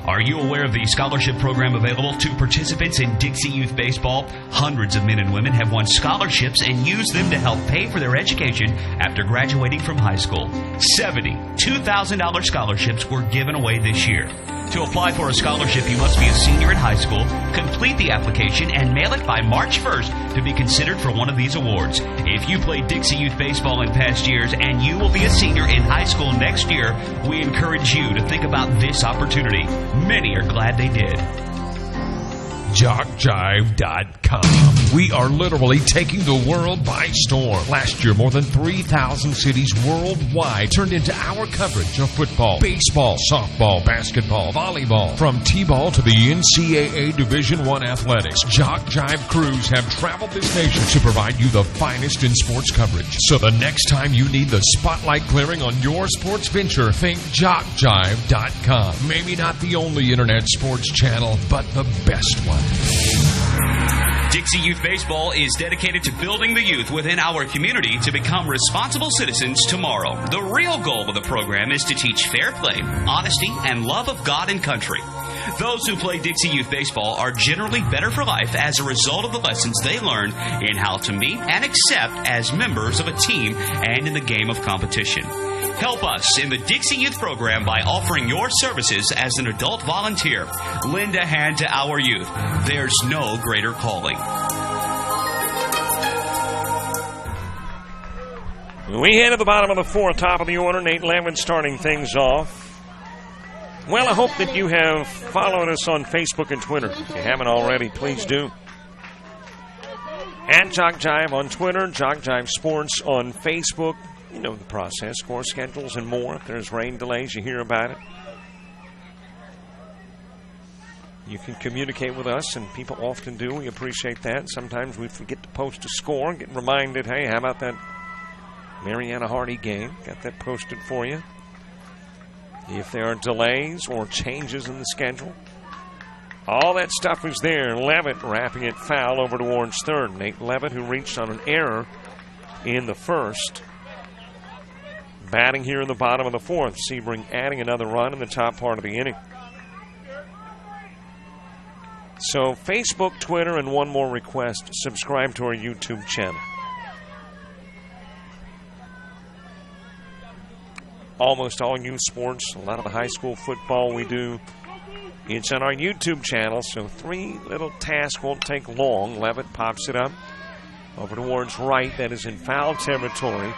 Are you aware of the scholarship program available to participants in Dixie Youth Baseball? Hundreds of men and women have won scholarships and used them to help pay for their education after graduating from high school. 70 $2,000 scholarships were given away this year. To apply for a scholarship, you must be a senior in high school, complete the application, and mail it by March 1st to be considered for one of these awards. If you played Dixie Youth Baseball in past years and you will be a senior in high school next year, we encourage you to think about this opportunity. Many are glad they did. JockJive.com. We are literally taking the world by storm. Last year, more than 3,000 cities worldwide turned into our coverage of football, baseball, softball, basketball, volleyball. From T-ball to the NCAA Division I athletics, Jock Jive crews have traveled this nation to provide you the finest in sports coverage. So the next time you need the spotlight clearing on your sports venture, think JockJive.com. Maybe not the only internet sports channel, but the best one. Dixie Youth Baseball is dedicated to building the youth within our community to become responsible citizens tomorrow. The real goal of the program is to teach fair play, honesty, and love of God and country. Those who play Dixie Youth Baseball are generally better for life as a result of the lessons they learn in how to meet and accept as members of a team and in the game of competition. Help us in the Dixie Youth program by offering your services as an adult volunteer. Lend a hand to our youth. There's no greater calling. We head to the bottom of the fourth, top of the order. Nate Levin starting things off. Well, I hope that you have followed us on Facebook and Twitter. If you haven't already, please do. At Jock Jive on Twitter, Jock Jive Sports on Facebook. You know the process, score schedules and more. If there's rain delays, you hear about it. You can communicate with us, and people often do. We appreciate that. Sometimes we forget to post a score, get reminded, hey, how about that Mariana Hardy game? Got that posted for you. If there are delays or changes in the schedule, all that stuff is there. Levitt wrapping it foul over towards third. Nate Levitt, who reached on an error in the first, Batting here in the bottom of the fourth. Sebring adding another run in the top part of the inning. So Facebook, Twitter, and one more request. Subscribe to our YouTube channel. Almost all youth sports, a lot of the high school football we do, it's on our YouTube channel, so 3 little tasks won't take long. Levitt pops it up over towards right. That is in foul territory.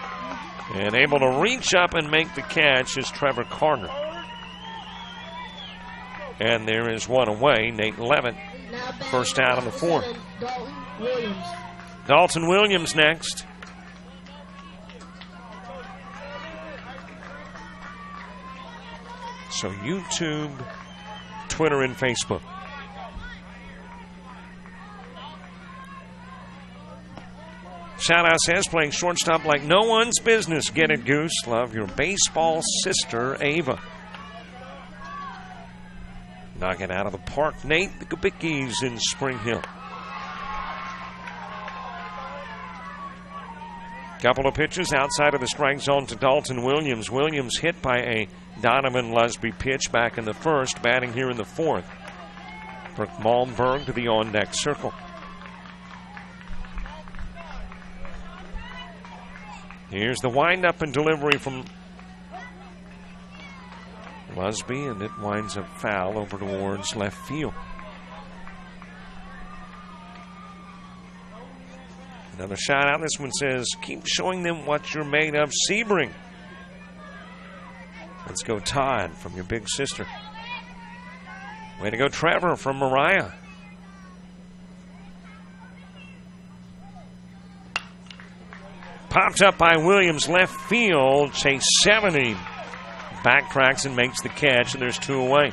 And able to reach up and make the catch is Trevor Carter. And there is one away. Nate Levitt, first out of the fourth. Dalton Williams next. So YouTube, Twitter, and Facebook. Shout-out says, playing shortstop like no one's business. Get it, Goose. Love your baseball sister, Ava. Knock it out of the park. Nate, the Kubickies in Spring Hill. Couple of pitches outside of the strike zone to Dalton Williams. Williams hit by a Donovan Lusby pitch back in the first, batting here in the fourth. Brooke Malmberg to the on-deck circle. Here's the windup and delivery from Lusby, and it winds up foul over towards left field. Another shot out. This one says, keep showing them what you're made of, Sebring. Let's go, Todd, from your big sister. Way to go, Trevor, from Mariah. Popped up by Williams, left field. Chase 70. Backtracks and makes the catch, and there's 2 away.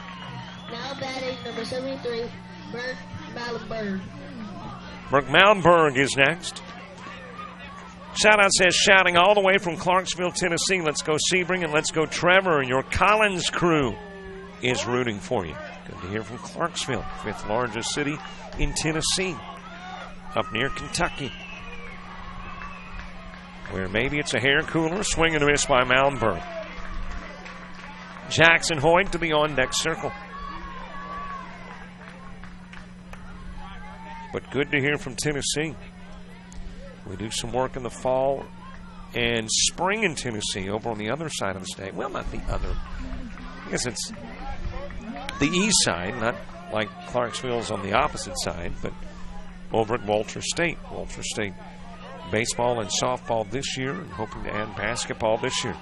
Now batting number 73, Brooke Malmberg. Brooke Malmberg is next. Shout-out says, shouting all the way from Clarksville, Tennessee. Let's go, Sebring, and let's go, Trevor. Your Collins crew is rooting for you. Good to hear from Clarksville, 5th largest city in Tennessee, up near Kentucky, where maybe it's a hair cooler. Swing and a miss by Malmberg. Jackson Hoyt to the on-deck circle. But good to hear from Tennessee. We do some work in the fall and spring in Tennessee, over on the other side of the state. Well, not the other. I guess it's the east side, not like Clarksville's on the opposite side, but over at Walter State. Walter State baseball and softball this year, and hoping to add basketball this year.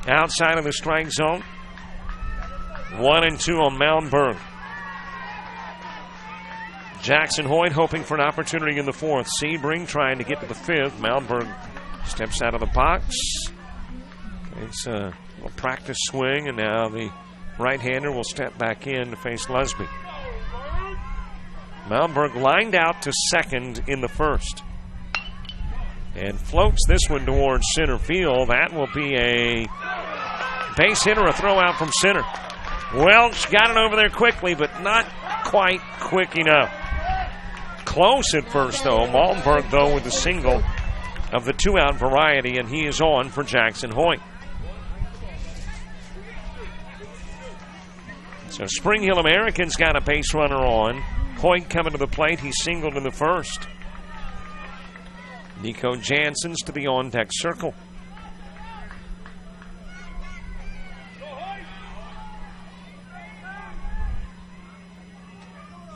Outside of the strike zone. 1-2 on Malmberg. Jackson Hoyt hoping for an opportunity in the fourth. Sebring trying to get to the fifth. Malmberg steps out of the box. It's a practice swing, and now the right-hander will step back in to face Lusby. Malmberg lined out to second in the first. And floats this one towards center field. That will be a base hit or a throw out from center. Welch got it over there quickly, but not quite quick enough. Close at first, though. Malmberg, though, with the single of the 2-out variety, and he is on for Jackson Hoyt. So Spring Hill Americans got a base runner on. Hoyt coming to the plate. He singled in the first. Nico Jansen's to the on-deck circle.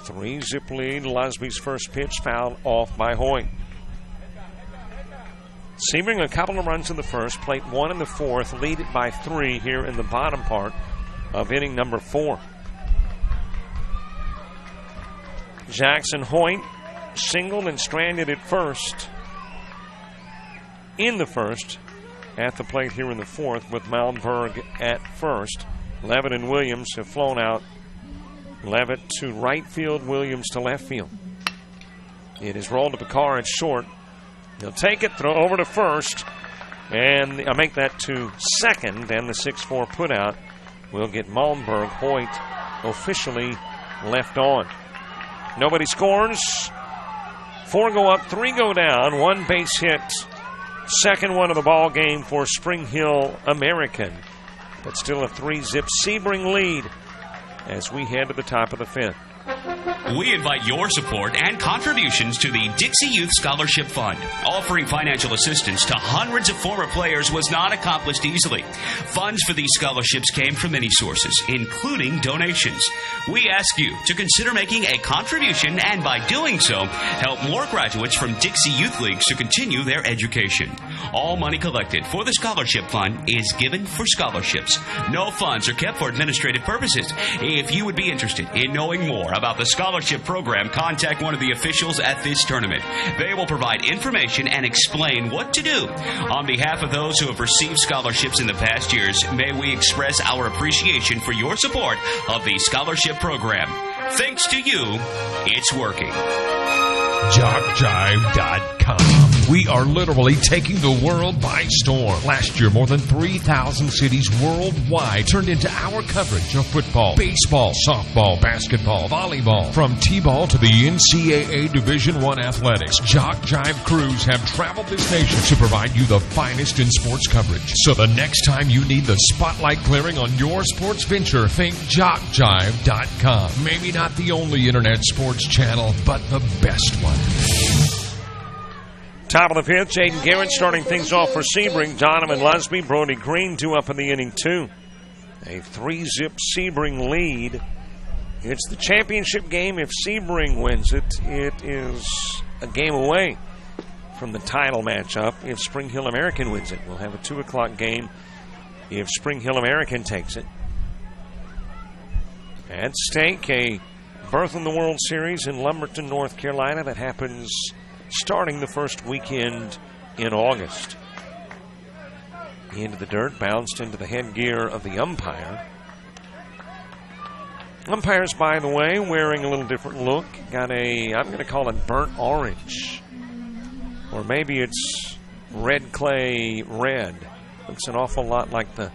Three-zip lead. Lusby's first pitch fouled off by Hoyt. Sebring a couple of runs in the first, plate 1 in the fourth, lead it by 3 here in the bottom part of inning number 4. Jackson Hoyt singled and stranded at first in the first, at the plate here in the fourth with Malmberg at first. Levitt and Williams have flown out. Levitt to right field, Williams to left field. It is rolled to Picard at short. He'll take it, throw over to first, and I'll make that to second, and the 6-4 putout will get Malmberg. Hoyt officially left on. Nobody scores. 4 go up, 3 go down. 1 base hit. Second one of the ball game for Spring Hill American. But still a 3-zip Sebring lead as we head to the top of the 5th. We invite your support and contributions to the Dixie Youth Scholarship Fund. Offering financial assistance to hundreds of former players was not accomplished easily. Funds for these scholarships came from many sources, including donations. We ask you to consider making a contribution and by doing so, help more graduates from Dixie Youth Leagues to continue their education. All money collected for the Scholarship Fund is given for scholarships. No funds are kept for administrative purposes. If you would be interested in knowing more about the scholarship program, contact one of the officials at this tournament. They will provide information and explain what to do. On behalf of those who have received scholarships in the past years, may we express our appreciation for your support of the scholarship program. Thanks to you, it's working. JockJive.com. We are literally taking the world by storm. Last year, more than 3,000 cities worldwide turned into our coverage of football, baseball, softball, basketball, volleyball. From T-ball to the NCAA Division I athletics, Jock Jive crews have traveled this nation to provide you the finest in sports coverage. So the next time you need the spotlight clearing on your sports venture, think JockJive.com. Maybe not the only internet sports channel, but the best one. Top of the 5th, Jaden Garrett starting things off for Sebring. Donovan Lusby, Brody Green, 2 up in the inning, 2. A 3-zip Sebring lead. It's the championship game. If Sebring wins it, it is a game away from the title matchup. If Spring Hill American wins it, we'll have a 2 o'clock game if Spring Hill American takes it. At stake, a berth in the World Series in Lumberton, North Carolina that happens starting the first weekend in August. Into the dirt, bounced into the headgear of the umpire. Umpires, by the way, wearing a little different look. Got a, I'm going to call it burnt orange. Or maybe it's red clay red. Looks an awful lot like the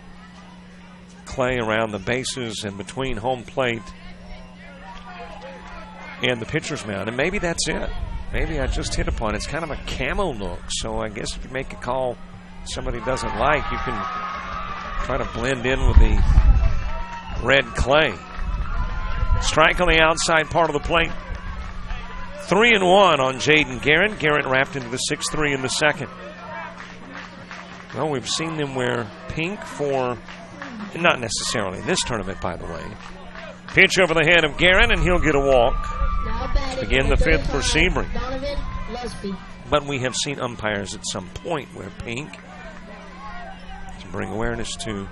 clay around the bases and between home plate and the pitcher's mound. And maybe that's it. Maybe I just hit upon it. It's kind of a camo look. So I guess if you make a call somebody doesn't like, you can try to blend in with the red clay. Strike on the outside part of the plate. 3-1 on Jaden Garrett. Garrett wrapped into the 6-3 in the second. Well, we've seen them wear pink for, not necessarily in this tournament, by the way. Pitch over the head of Garrett, and he'll get a walk. To begin the 5th for Sebring. But we have seen umpires at some point wear pink to bring awareness to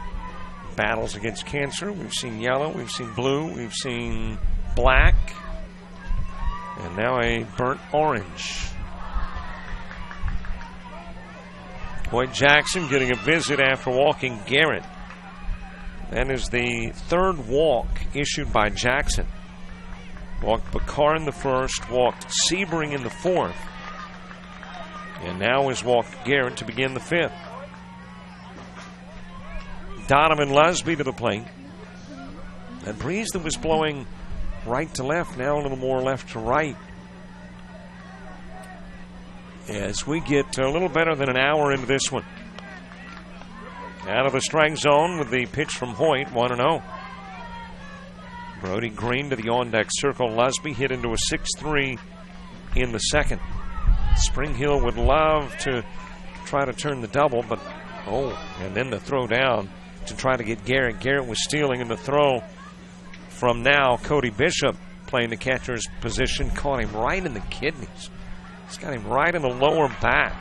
battles against cancer. We've seen yellow, we've seen blue, we've seen black, and now a burnt orange. Boyd Jackson getting a visit after walking Garrett. That is the 3rd walk issued by Jackson. Walked Bakar in the 1st, walked Sebring in the 4th, and now has walked Garrett to begin the 5th. Donovan Lusby to the plate. That breeze that was blowing right to left, now a little more left to right. As we get a little better than an hour into this one. Out of the strike zone with the pitch from Hoyt, 1-0. Brody Green to the on-deck circle. Lusby hit into a 6-3 in the second. Spring Hill would love to try to turn the double, but and then the throw down to try to get Garrett. Garrett was stealing in the throw from now Cody Bishop playing the catcher's position. Caught him right in the kidneys. He's got him right in the lower back.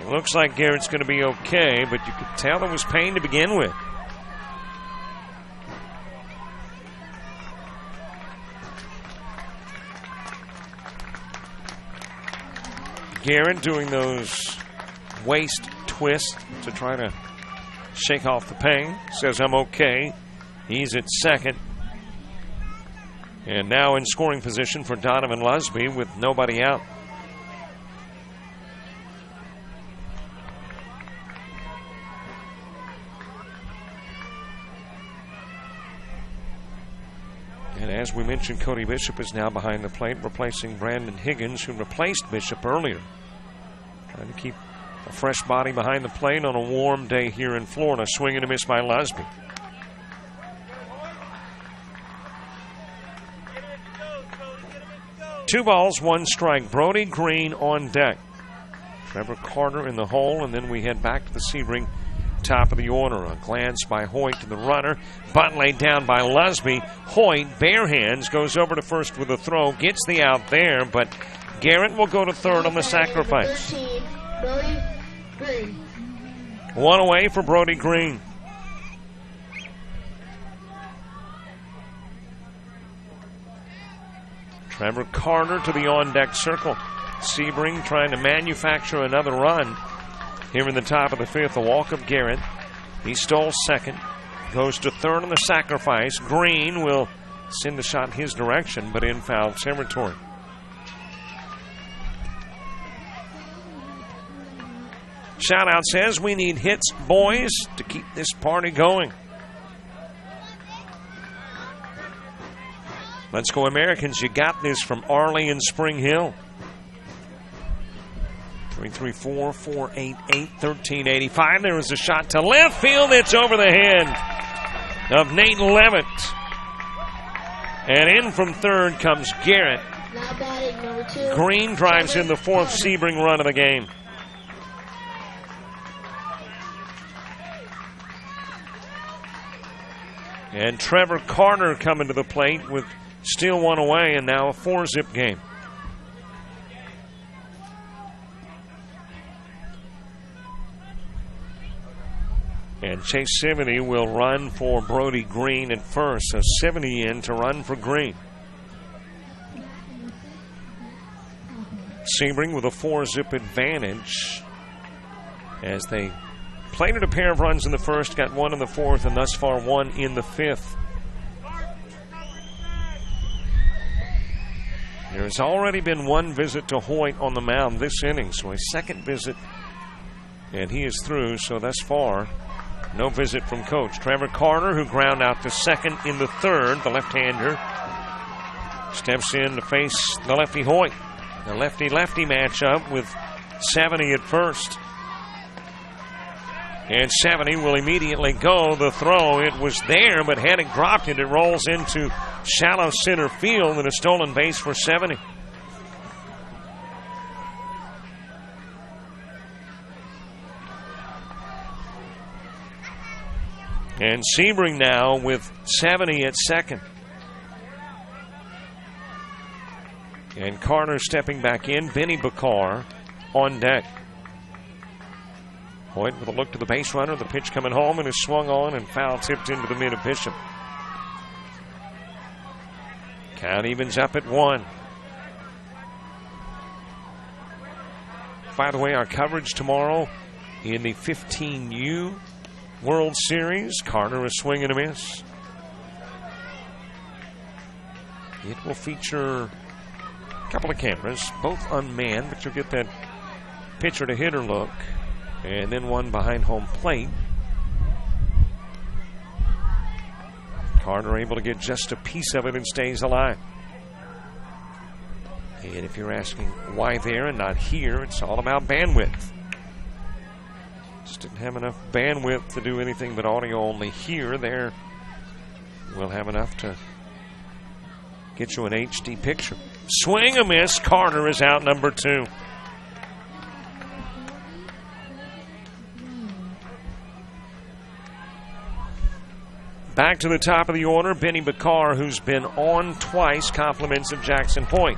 It looks like Garrett's going to be okay, but you could tell there was pain to begin with. Garrett doing those waist twists to try to shake off the pain. Says, I'm okay. He's at second. And now in scoring position for Donovan Lusby with nobody out. And as we mentioned, Cody Bishop is now behind the plate, replacing Brandon Higgins, who replaced Bishop earlier. Trying to keep a fresh body behind the plate on a warm day here in Florida. Swing and a miss by Lusby. Two balls, one strike. Brody Green on deck. Trevor Carter in the hole, and then we head back to the Sebring top of the order. A glance by Hoyt to the runner. Bunt laid down by Lusby. Hoyt, bare hands, goes over to first with a throw. Gets the out there, but Garrett will go to third on the sacrifice. 13, Brody Green. One away for Brody Green. Trevor Carter to the on-deck circle. Sebring trying to manufacture another run here in the top of the fifth. A walk of Garrett. He stole second. Goes to third on the sacrifice. Green will send the shot his direction, but in foul territory. Shout-out says, we need hits, boys, to keep this party going. Let's go Americans. You got this from Arley and Spring Hill. 334-488-1385. There was a shot to left field. It's over the head of Nate Levitt. And in from third comes Garrett. Now batting number 2. Green drives in the fourth Sebring run of the game. And Trevor Carter coming to the plate with still one away, and now a 4-zip game. And Chase 70 will run for Brody Green at first. So 70 in to run for Green. Sebring with a 4-zip advantage as they plated a pair of runs in the first, got one in the fourth, and thus far one in the fifth. There has already been one visit to Hoyt on the mound this inning, so a second visit, and he is through. So thus far, no visit from Coach. Trevor Carter, who ground out to second in the third, the left-hander, steps in to face the lefty Hoyt. The lefty-lefty matchup with 70 at first. And 70 will immediately go. The throw, it was there, but had it dropped it, it rolls into shallow center field and a stolen base for 70. And Sebring now with 70 at second. And Carter stepping back in. Benny Bakar on deck. Hoyt with a look to the base runner. The pitch coming home and is swung on and foul tipped into the mid of Bishop. Count evens up at 1. By the way, our coverage tomorrow in the 15U World Series. Carter a swing and a miss. It will feature a couple of cameras, both unmanned, but you'll get that pitcher to hitter look. And then one behind home plate. Carter able to get just a piece of it and stays alive. And if you're asking why there and not here, it's all about bandwidth. Just didn't have enough bandwidth to do anything but audio only here. There we'll have enough to get you an HD picture. Swing a miss. Carter is out, number 2. Back to the top of the order, Benny Bakar, who's been on twice, compliments of Jackson Hoyt.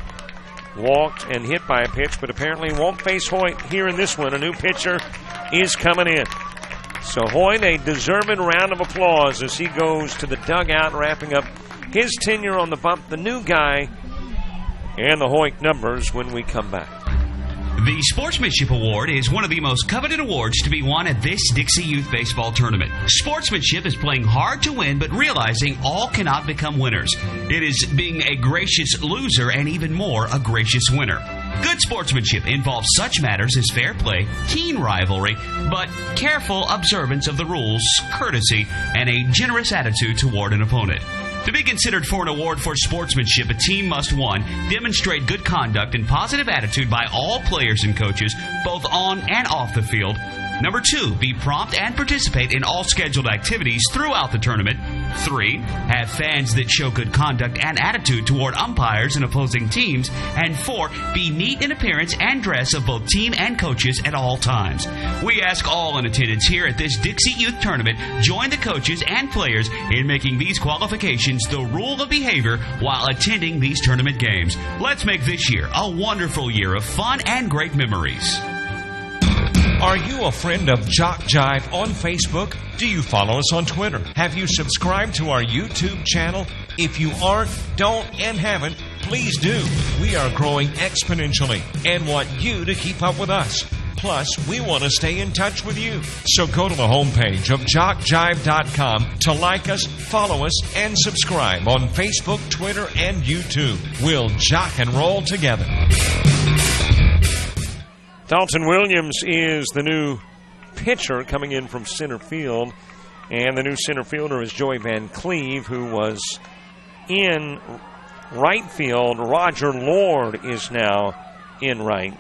Walked and hit by a pitch, but apparently won't face Hoyt here in this one. A new pitcher is coming in. So Hoyt, a deserved round of applause as he goes to the dugout, wrapping up his tenure on the bump. The new guy and the Hoyt numbers when we come back. The Sportsmanship Award is one of the most coveted awards to be won at this Dixie Youth Baseball Tournament. Sportsmanship is playing hard to win, but realizing all cannot become winners. It is being a gracious loser and even more a gracious winner. Good sportsmanship involves such matters as fair play, keen rivalry, but careful observance of the rules, courtesy, and a generous attitude toward an opponent. To be considered for an award for sportsmanship, a team must, 1, demonstrate good conduct and positive attitude by all players and coaches, both on and off the field. Number 2, be prompt and participate in all scheduled activities throughout the tournament. 3, have fans that show good conduct and attitude toward umpires and opposing teams. And 4, be neat in appearance and dress of both team and coaches at all times. We ask all in attendance here at this Dixie Youth Tournament join the coaches and players in making these qualifications the rule of behavior while attending these tournament games. Let's make this year a wonderful year of fun and great memories. Are you a friend of Jock Jive on Facebook? Do you follow us on Twitter? Have you subscribed to our YouTube channel? If you aren't, don't, and haven't, please do. We are growing exponentially and want you to keep up with us. Plus, we want to stay in touch with you. So go to the homepage of jockjive.com to like us, follow us, and subscribe on Facebook, Twitter, and YouTube. We'll jock and roll together. Dalton Williams is the new pitcher coming in from center field. And the new center fielder is Joey Van Cleve, who was in right field. Roger Lord is now in right.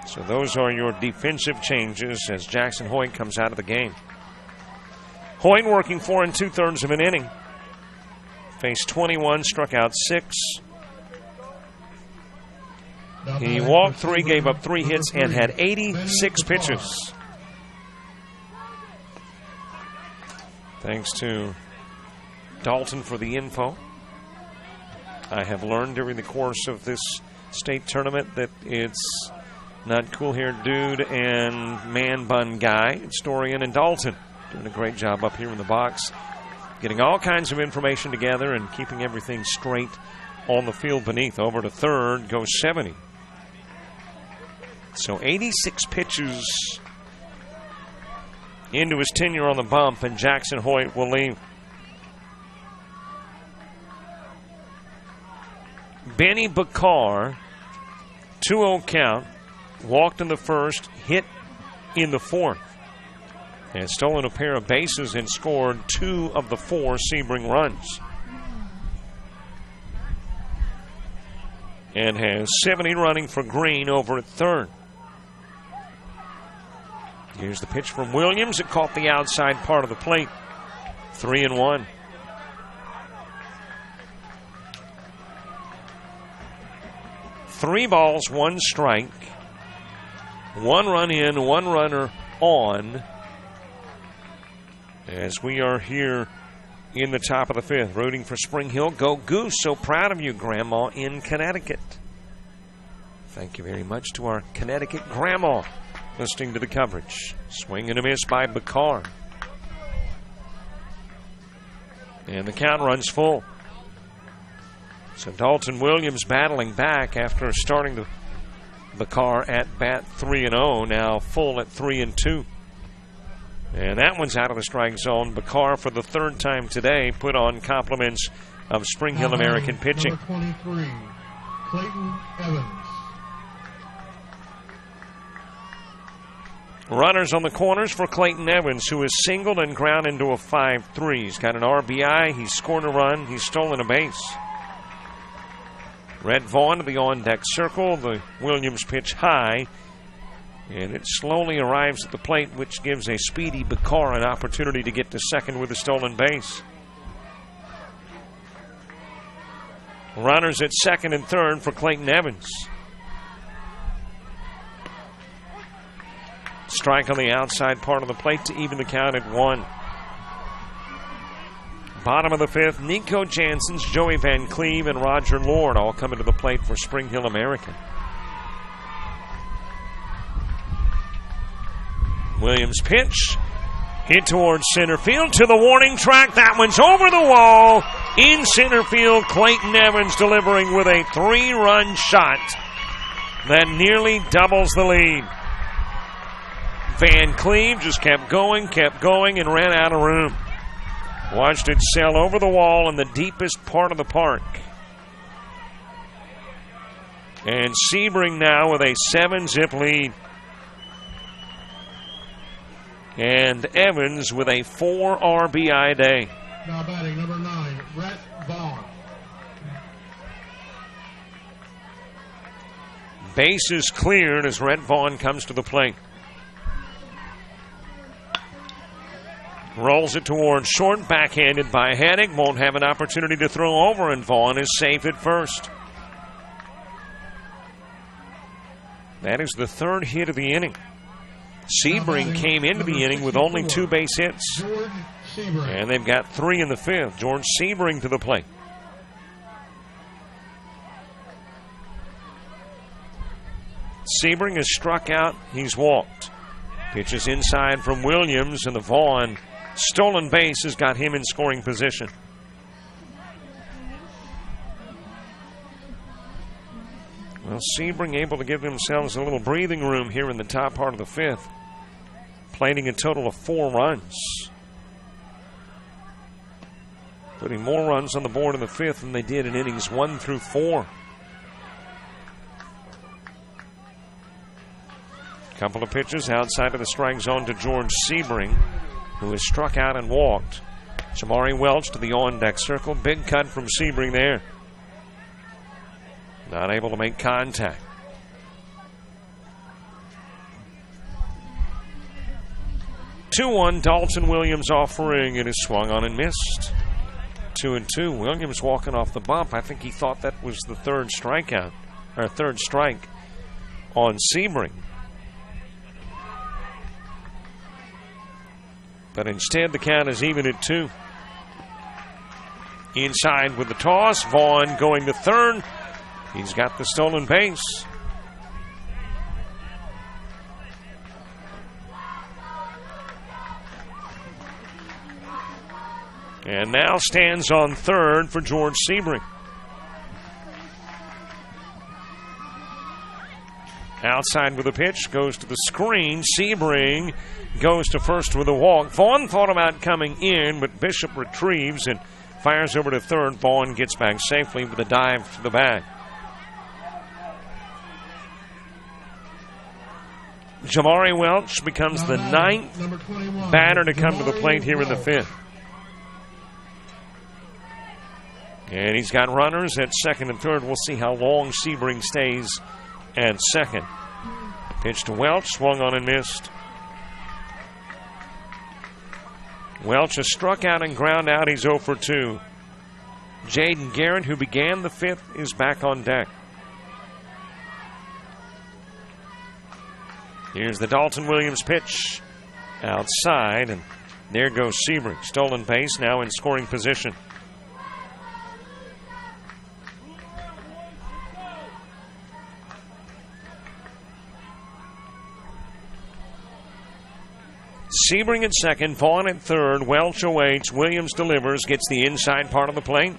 So those are your defensive changes as Jackson Hoyt comes out of the game. Hoyt working 4 2/3 of an inning. Faced 21, struck out 6. He walked 3, gave up 3 hits, and had 86 pitches. Thanks to Dalton for the info. I have learned during the course of this state tournament that it's not cool-haired dude and man-bun guy. It's Dorian and Dalton doing a great job up here in the box, getting all kinds of information together and keeping everything straight on the field beneath. Over to third goes 70. So 86 pitches into his tenure on the bump, and Jackson Hoyt will leave. Benny Bakar, 2-0 count, walked in the first, hit in the fourth, and stolen a pair of bases and scored 2 of the 4 Sebring runs. And has 70 running for Green over at third. Here's the pitch from Williams. It caught the outside part of the plate. 3-1. Three balls, 1 strike. 1 run in, 1 runner on. As we are here in the top of the 5th, rooting for Spring Hill. Go Goose. So proud of you, Grandma, in Connecticut. Thank you very much to our Connecticut Grandma listening to the coverage. Swing and a miss by Bakar. And the count runs full. So Dalton Williams battling back after starting the Bakar at bat 3-0, now full at 3-2. And that one's out of the strike zone. Bakar, for the 3rd time today, put on compliments of Spring Hill American pitching. Number 23, Clayton Evans. Runners on the corners for Clayton Evans, who is singled and ground into a 5-3. He's got an RBI. He's scored a run. He's stolen a base. Red Vaughn to the on-deck circle. The Williams pitch high, and it slowly arrives at the plate, which gives a speedy Bakar an opportunity to get to second with a stolen base. Runners at second and third for Clayton Evans. Strike on the outside part of the plate to even the count at 1. Bottom of the 5th, Nico Janssens, Joey Van Cleve, and Roger Lord all coming to the plate for Spring Hill American. Williams pitch, hit towards center field to the warning track. That one's over the wall. In center field, Clayton Evans delivering with a 3-run shot that nearly doubles the lead. Van Cleve just kept going, and ran out of room. Watched it sail over the wall in the deepest part of the park. And Sebring now with a 7-zip lead. And Evans with a 4 RBI day. Now batting number 9, Base is cleared as Rhett Vaughn comes to the plate. Rolls it towards short, backhanded by Haddock. Won't have an opportunity to throw over, and Vaughn is safe at first. That is the third hit of the inning. Sebring came into the inning with only 2 base hits. And they've got 3 in the 5th. George Sebring to the plate. Sebring has struck out. He's walked. Pitches inside from Williams, and the Vaughn stolen base has got him in scoring position. Well, Sebring able to give themselves a little breathing room here in the top part of the 5th, plating a total of 4 runs. Putting more runs on the board in the 5th than they did in innings 1 through 4. Couple of pitches outside of the strike zone to George Sebring, who has struck out and walked. Jamari Welch to the on-deck circle. Big cut from Sebring there. Not able to make contact. Two-1, Dalton Williams offering. It is swung on and missed. 2-2. Williams walking off the bump. I think he thought that was the third strikeout, or third strike on Sebring. But instead, the count is even at 2. Inside with the toss. Vaughn going to third. He's got the stolen base. And now stands on third for George Sebring. Outside with a pitch, goes to the screen. Sebring goes to first with a walk. Vaughn thought about coming in, but Bishop retrieves and fires over to third. Vaughn gets back safely with a dive to the bag. Jamari Welch becomes the 9th batter to come to the plate here in the 5th. And he's got runners at second and third. We'll see how long Sebring stays at second. Pitch to Welch, swung on and missed. Welch has struck out and ground out. He's 0 for 2. Jaden Garrett, who began the 5th, is back on deck. Here's the Dalton Williams pitch outside, and there goes Sebring. Stolen base, now in scoring position. Sebring at second, Vaughn at third. Welch awaits. Williams delivers, gets the inside part of the plate.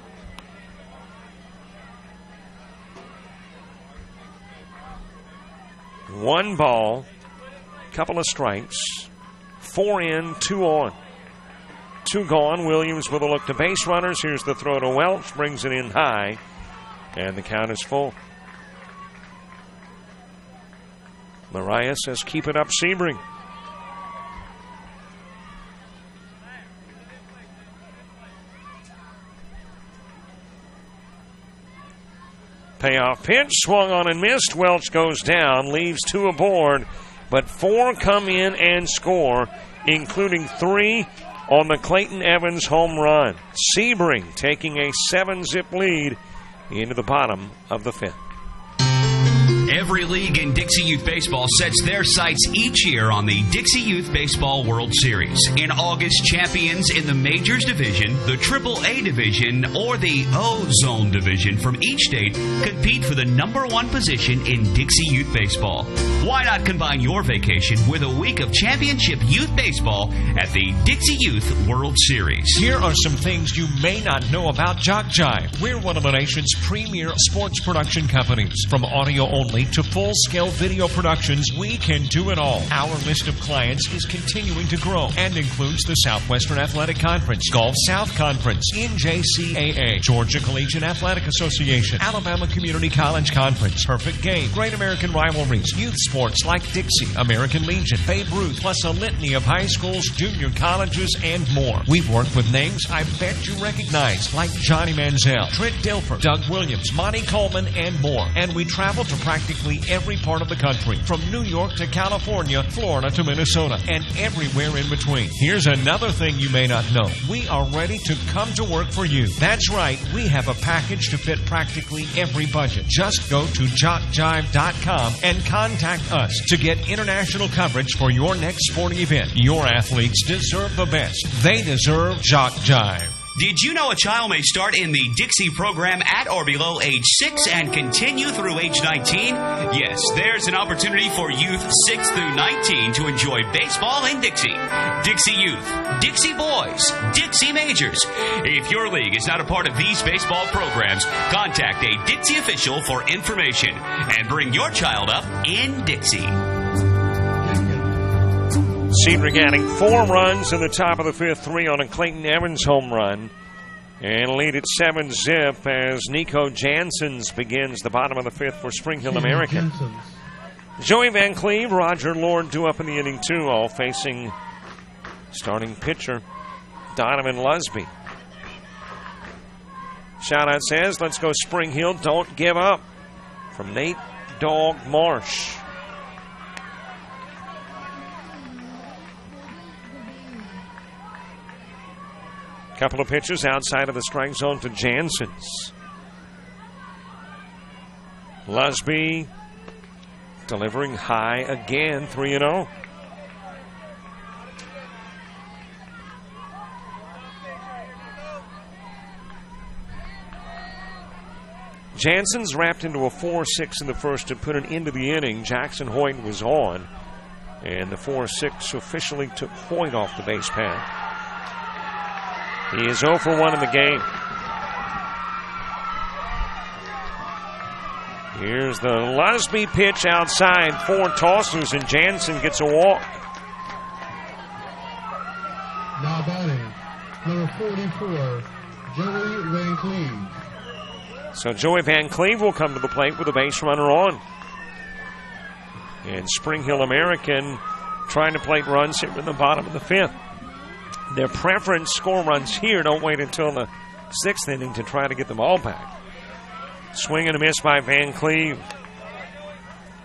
One ball, couple of strikes. 4 in, 2 on. 2 gone. Williams with a look to base runners. Here's the throw to Welch, brings it in high, and the count is full. Mariah says, keep it up, Sebring. Payoff pitch, swung on and missed. Welch goes down, leaves 2 aboard, but 4 come in and score, including 3 on the Clayton Evans home run. Sebring taking a 7-zip lead into the bottom of the 5th. Every league in Dixie Youth Baseball sets their sights each year on the Dixie Youth Baseball World Series. In August, champions in the Majors Division, the AAA Division, or the Ozone Division from each state compete for the #1 position in Dixie Youth Baseball. Why not combine your vacation with a week of championship youth baseball at the Dixie Youth World Series? Here are some things you may not know about Jock Jive. We're one of the nation's premier sports production companies. From audio only to full-scale video productions, we can do it all. Our list of clients is continuing to grow and includes the Southwestern Athletic Conference, Gulf South Conference, NJCAA, Georgia Collegiate Athletic Association, Alabama Community College Conference, Perfect Game, Great American Rivalries, youth sports like Dixie, American Legion, Babe Ruth, plus a litany of high schools, junior colleges, and more. We've worked with names I bet you recognize, like Johnny Manziel, Trent Dilfer, Doug Williams, Monty Coleman, and more. And we travel to practice practically every part of the country, from New York to California, Florida to Minnesota, and everywhere in between. Here's another thing you may not know. We are ready to come to work for you. That's right, we have a package to fit practically every budget. Just go to jockjive.com and contact us to get international coverage for your next sporting event. Your athletes deserve the best. They deserve Jock Jive. Did you know a child may start in the Dixie program at or below age 6 and continue through age 19? Yes, there's an opportunity for youth 6 through 19 to enjoy baseball in Dixie. Dixie Youth, Dixie Boys, Dixie Majors. If your league is not a part of these baseball programs, contact a Dixie official for information and bring your child up in Dixie. Sebring adding 4 runs in the top of the 5th, 3 on a Clayton Evans home run. And lead at 7-zip as Nico Janssens begins the bottom of the 5th for Spring Hill American. Joey Van Cleve, Roger Lord due up in the inning 2, all facing starting pitcher Donovan Lusby. Shout-out says, let's go Spring Hill, don't give up. From Nate Dog Marsh. Couple of pitches outside of the strike zone to Janssens. Lusby delivering high again, 3-0. Janssens wrapped into a 4-6 in the first to put an end to the inning. Jackson Hoyt was on, and the 4-6 officially took Hoyt off the base path. He is 0 for 1 in the game. Here's the Lusby pitch outside. 4 tosses, and Jansen gets a walk. Now batting, number 44, Joey Van Cleve. So Joey Van Cleve will come to the plate with a base runner on. And Spring Hill American trying to plate runs here in the bottom of the 5th. Their preference, score runs here. Don't wait until the 6th inning to try to get them all back. Swing and a miss by Van Cleve.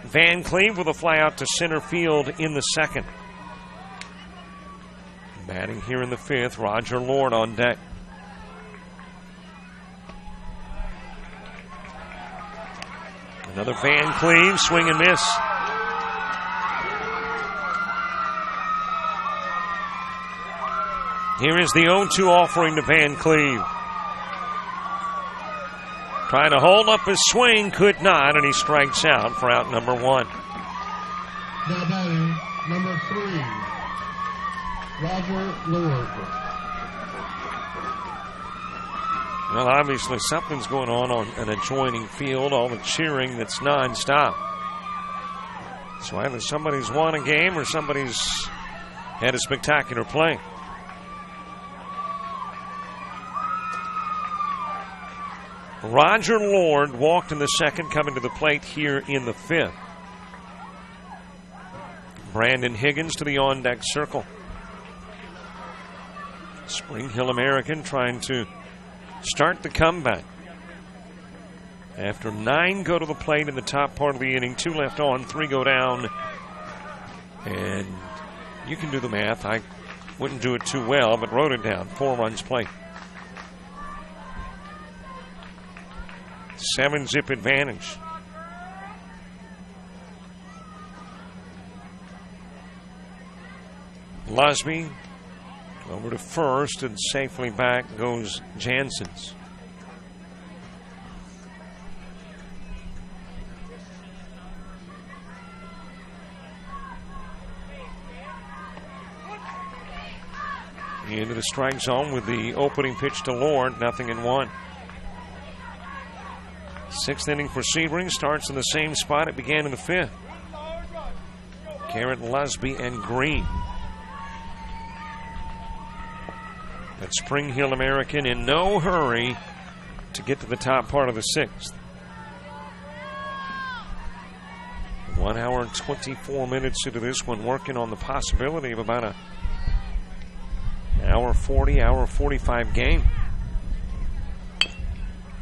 Van Cleve with a fly out to center field in the 2nd. Batting here in the 5th, Roger Lord on deck. Another Van Cleve, swing and miss. Here is the 0-2 offering to Van Cleve. Trying to hold up his swing, could not, and he strikes out for out number 1. Now batting, number 3, Roger Lord. Well, obviously something's going on an adjoining field, all the cheering that's nonstop. So either somebody's won a game or somebody's had a spectacular play. Roger Lord walked in the 2nd, coming to the plate here in the 5th. Brandon Higgins to the on-deck circle. Spring Hill American trying to start the comeback. After 9 go to the plate in the top part of the inning, 2 left on, 3 go down. And you can do the math. I wouldn't do it too well, but wrote it down. 4 runs played. 7-zip advantage. Lusby over to first, and safely back goes Janssens. Into the strike zone with the opening pitch to Lord, 0-1. 6th inning for Sebring starts in the same spot it began in the 5th. Garrett, Lusby, and Green. But Spring Hill American in no hurry to get to the top part of the 6th. 1 hour and 24 minutes into this one, working on the possibility of about an hour 40, hour 45 game.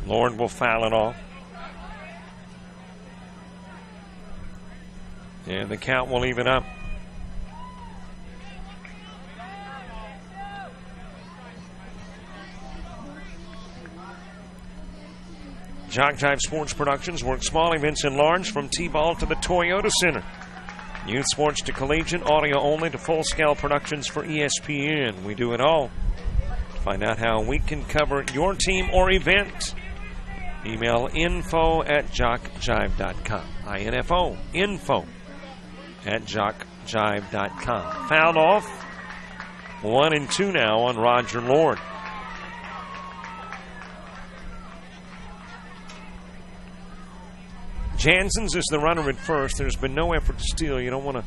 Lord will foul it off. And the count will even up. Jock Jive Sports Productions work small events in large, from T-ball to the Toyota Center. Youth sports to collegiate, audio only to full-scale productions for ESPN. We do it all. To find out how we can cover your team or event, email info@jockjive.com. INFO, info@jockjive.com. Fouled off. 1 and 2 now on Roger Lord. Jansen's is the runner at first. There's been no effort to steal. You don't want to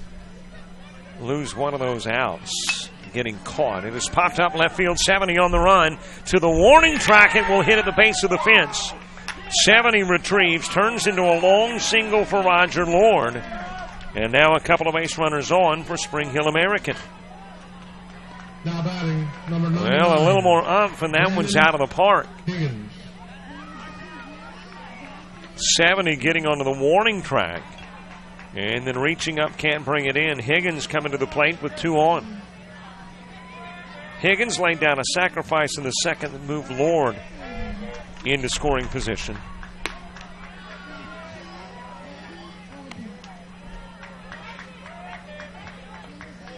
lose one of those outs getting caught. It has popped up left field. 70 on the run to the warning track. It will hit at the base of the fence. 70 retrieves, turns into a long single for Roger Lord. And now a couple of base runners on for Spring Hill American. Now batting, number 9. Well, a little more umph, and that one's out of the park. Higgins. 70 getting onto the warning track. And then reaching up, can't bring it in. Higgins coming to the plate with 2 on. Higgins laid down a sacrifice in the second that moved Lord into scoring position.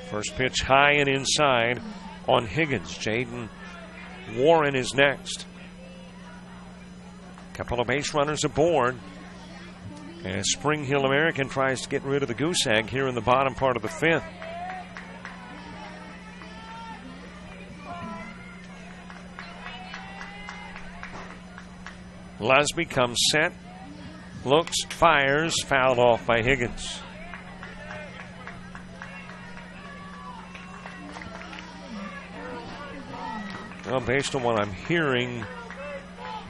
First pitch high and inside on Higgins. Jaden Warren is next. Couple of base runners aboard as Spring Hill American tries to get rid of the goose egg here in the bottom part of the 5th. Lusby comes set, looks, fires, fouled off by Higgins. Well, based on what I'm hearing,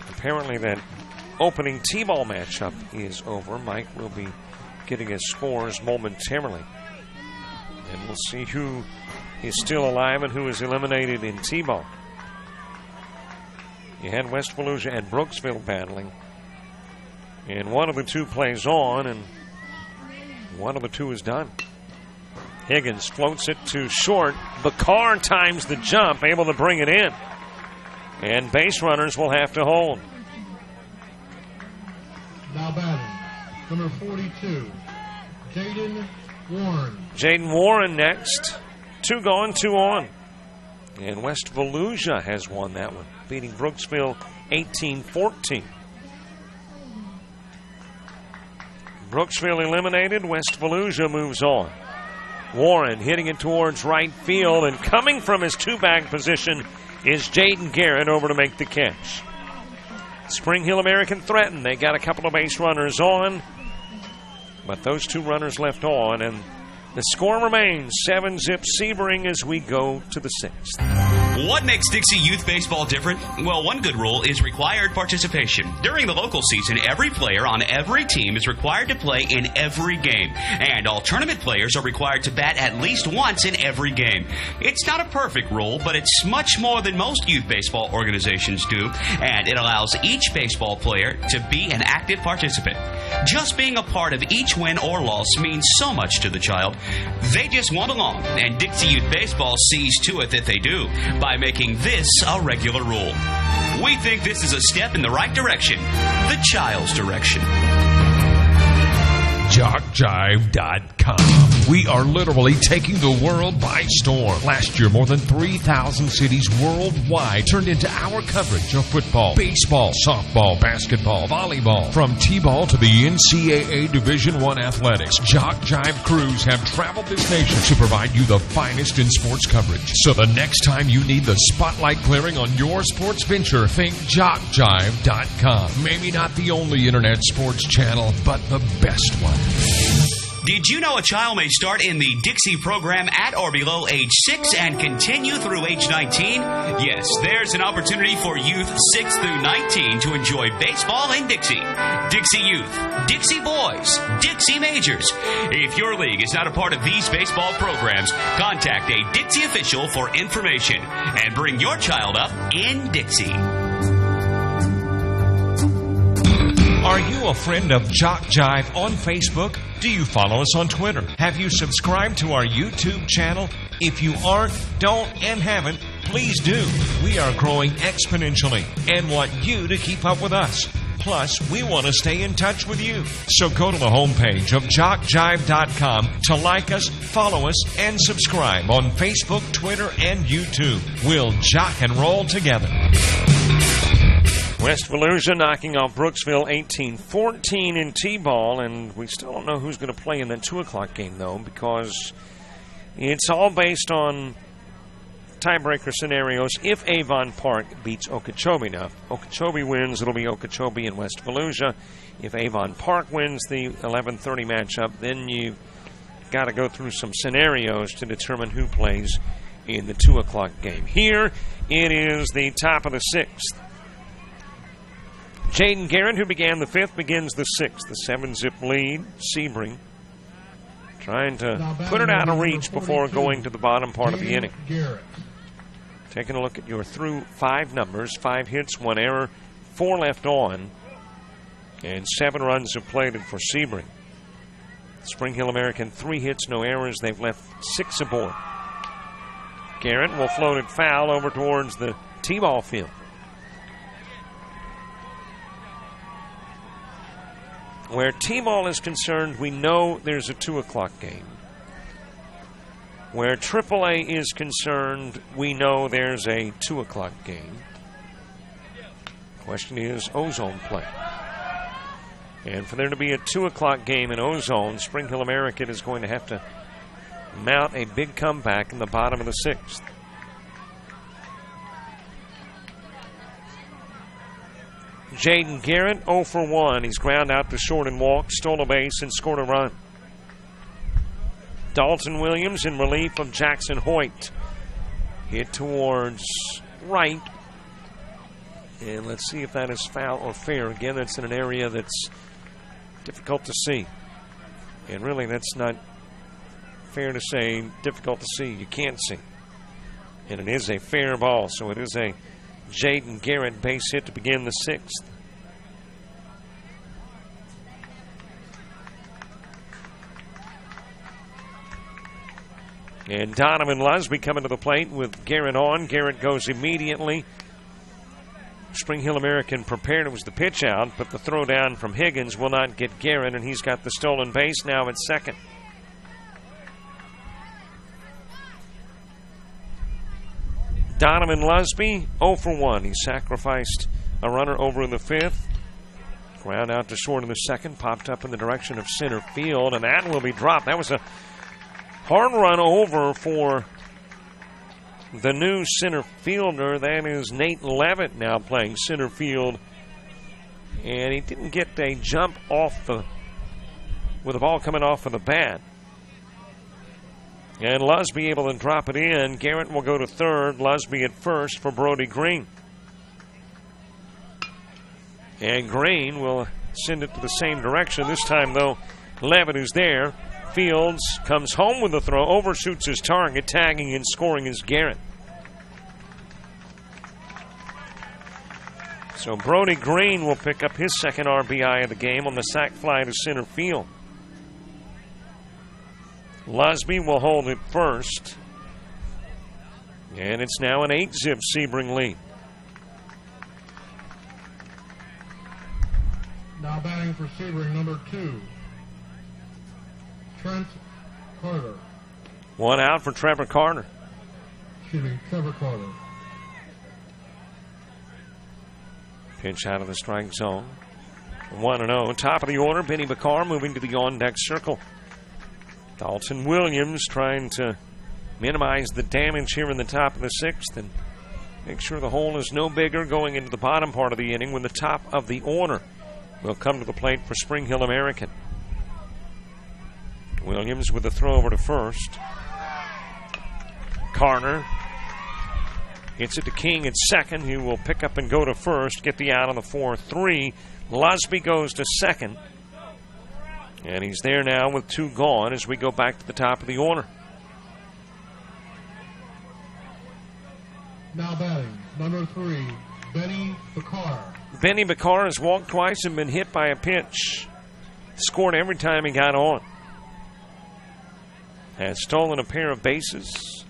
apparently that opening T-ball matchup is over. Mike will be getting his scores momentarily. And we'll see who is still alive and who is eliminated in T-ball. You had West Volusia and Brooksville battling. And one of the two plays on, and one of the two is done. Higgins floats it to short. Bakar times the jump, able to bring it in. And base runners will have to hold. Now batting, number 42, Jaden Warren. Jaden Warren next. 2 gone, 2 on. And West Volusia has won that one, beating Brooksville 18-14. Brooksville eliminated. West Volusia moves on. Warren hitting it towards right field, and coming from his 2-bag position is Jaden Garrett over to make the catch. Spring Hill American threatened. They got a couple of base runners on, but those 2 runners left on, and the score remains 7-zip Sebring as we go to the 6th. What makes Dixie Youth Baseball different? Well, one good rule is required participation. During the local season, every player on every team is required to play in every game. And all tournament players are required to bat at least once in every game. It's not a perfect rule, but it's much more than most youth baseball organizations do. And it allows each baseball player to be an active participant. Just being a part of each win or loss means so much to the child. They just want along, and Dixie Youth Baseball sees to it that they do by making this a regular rule. We think this is a step in the right direction, the child's direction. JockJive.com. We are literally taking the world by storm. Last year, more than 3,000 cities worldwide turned into our coverage of football, baseball, softball, basketball, volleyball. From T-ball to the NCAA Division I athletics, Jock Jive crews have traveled this nation to provide you the finest in sports coverage. So the next time you need the spotlight clearing on your sports venture, think JockJive.com. Maybe not the only internet sports channel, but the best one. Did you know a child may start in the Dixie program at or below age 6 and continue through age 19? Yes, there's an opportunity for youth 6 through 19 to enjoy baseball in Dixie. Dixie Youth, Dixie Boys, Dixie Majors. If your league is not a part of these baseball programs, contact a Dixie official for information and bring your child up in Dixie. Are Are you a friend of Jock Jive on Facebook? Do you follow us on Twitter? Have you subscribed to our YouTube channel? If you aren't, don't, and haven't, please do. We are growing exponentially and want you to keep up with us. Plus, we want to stay in touch with you. So go to the homepage of jockjive.com to like us, follow us, and subscribe on Facebook, Twitter, and YouTube. We'll jock and roll together. West Volusia knocking off Brooksville 18-14 in T-ball, and we still don't know who's going to play in that 2 o'clock game, though, because it's all based on tiebreaker scenarios if Avon Park beats Okeechobee. Now, if Okeechobee wins, it'll be Okeechobee and West Volusia. If Avon Park wins the 11:30 matchup, then you've got to go through some scenarios to determine who plays in the 2 o'clock game. Here, it is the top of the 6th. Jaden Garrett, who began the 5th, begins the 6th. The 7-zip lead. Sebring trying to put it out of reach before going to the bottom part of the inning. Taking a look at your through 5 numbers. 5 hits, 1 error, 4 left on, and 7 runs have plated for Sebring. Spring Hill American, 3 hits, no errors. They've left 6 aboard. Garrett will float it foul over towards the T-ball field. Where T-ball is concerned, we know there's a 2 o'clock game. Where AAA is concerned, we know there's a 2 o'clock game. Question is Ozone play. And for there to be a 2 o'clock game in Ozone, Spring Hill American is going to have to mount a big comeback in the bottom of the 6th. Jaden Garrett, 0 for 1. He's ground out to short and walked, stole a base, and scored a run. Dalton Williams in relief of Jackson Hoyt. Hit towards right. And let's see if that is foul or fair. Again, that's in an area that's difficult to see. And really, that's not fair to say, difficult to see. You can't see. And it is a fair ball, so it is a Jaden Garrett base hit to begin the 6th. And Donovan Lusby coming to the plate with Garrett on. Garrett goes immediately. Spring Hill American prepared. It was the pitch out, but the throw down from Higgins will not get Garrett, and he's got the stolen base now at second. Donovan Lusby, 0 for 1. He sacrificed a runner over in the 5th. Ground out to short in the 2nd. Popped up in the direction of center field, and that will be dropped. That was a hard run over for the new center fielder. That is Nate Levitt now playing center field. And he didn't get a jump off with the ball coming off of the bat. And Lusby able to drop it in. Garrett will go to third. Lusby at first for Brody Green. And Green will send it to the same direction. This time, though, Levitt is there. Fields comes home with the throw, overshoots his target. Tagging and scoring is Garrett. So Brody Green will pick up his second RBI of the game on the sac fly to center field. Lusby will hold it first. And it's now an 8-zip Sebring lead. Now batting for Sebring, number 2, Trent Carter. 1 out for Trevor Carter. Trevor Carter. Pitch out of the strike zone. 1-0. Top of the order, Benny Bakar moving to the on-deck circle. Dalton Williams trying to minimize the damage here in the top of the 6th and make sure the hole is no bigger going into the bottom part of the inning when the top of the order will come to the plate for Spring Hill American. Williams with the throw over to first. Carter hits it to King at second. He will pick up and go to first, get the out on the 4-3. Lusby goes to second. And he's there now with 2 gone as we go back to the top of the order. Now batting, number 3, Benny Bakar. Benny Bakar has walked twice and been hit by a pitch. Scored every time he got on. Has stolen a pair of bases.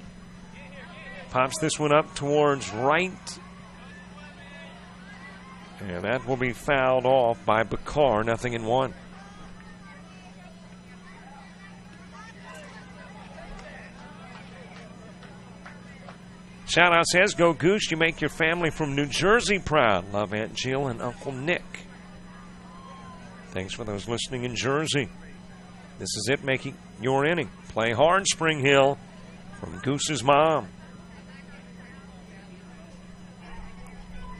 Pops this one up towards right. And that will be fouled off by Bakar, 0-1. Shout out says, "Go Goose, you make your family from New Jersey proud. Love Aunt Jill and Uncle Nick." Thanks for those listening in Jersey. This is it, making your inning. Play hard, Spring Hill, from Goose's mom.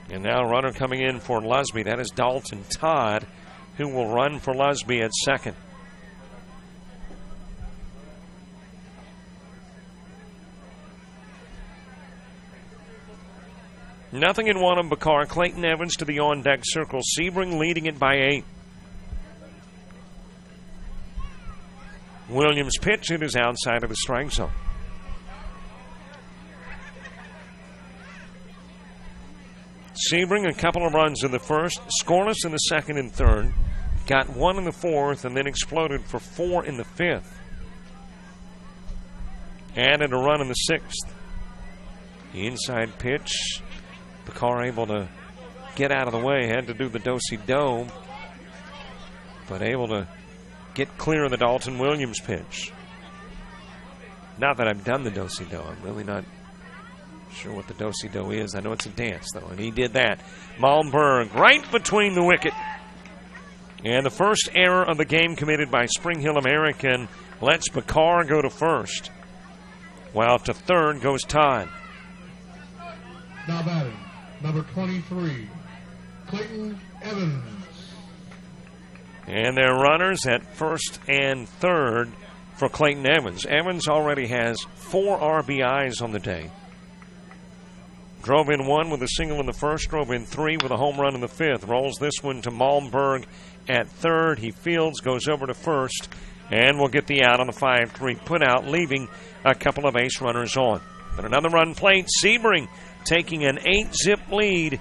And now a runner coming in for Lusby. That is Dalton Todd, who will run for Lusby at second. Nothing in one of Bakar. Clayton Evans to the on-deck circle. Sebring leading it by 8. Williams' pitch. It is outside of the strike zone. Sebring, a couple of runs in the first, scoreless in the second and third, got 1 in the fourth, and then exploded for 4 in the fifth. Added a run in the sixth. The inside pitch. Bakar able to get out of the way, had to do the do-si-do, but able to get clear of the Dalton Williams pitch. Not that I've done the do-si-do. I'm really not sure what the do-si-do is. I know it's a dance, though, and he did that. Malmberg right between the wicket. And the first error of the game committed by Spring Hill American lets Bakar go to first, while to third goes Todd. Now batting, number 23, Clayton Evans. And their runners at first and third for Clayton Evans. Evans already has 4 RBIs on the day. Drove in 1 with a single in the first, drove in 3 with a home run in the fifth. Rolls this one to Malmberg at third. He fields, goes over to first, and will get the out on the 5-3 put out, leaving a couple of ace runners on. But another run plate. Sebring taking an 8-zip lead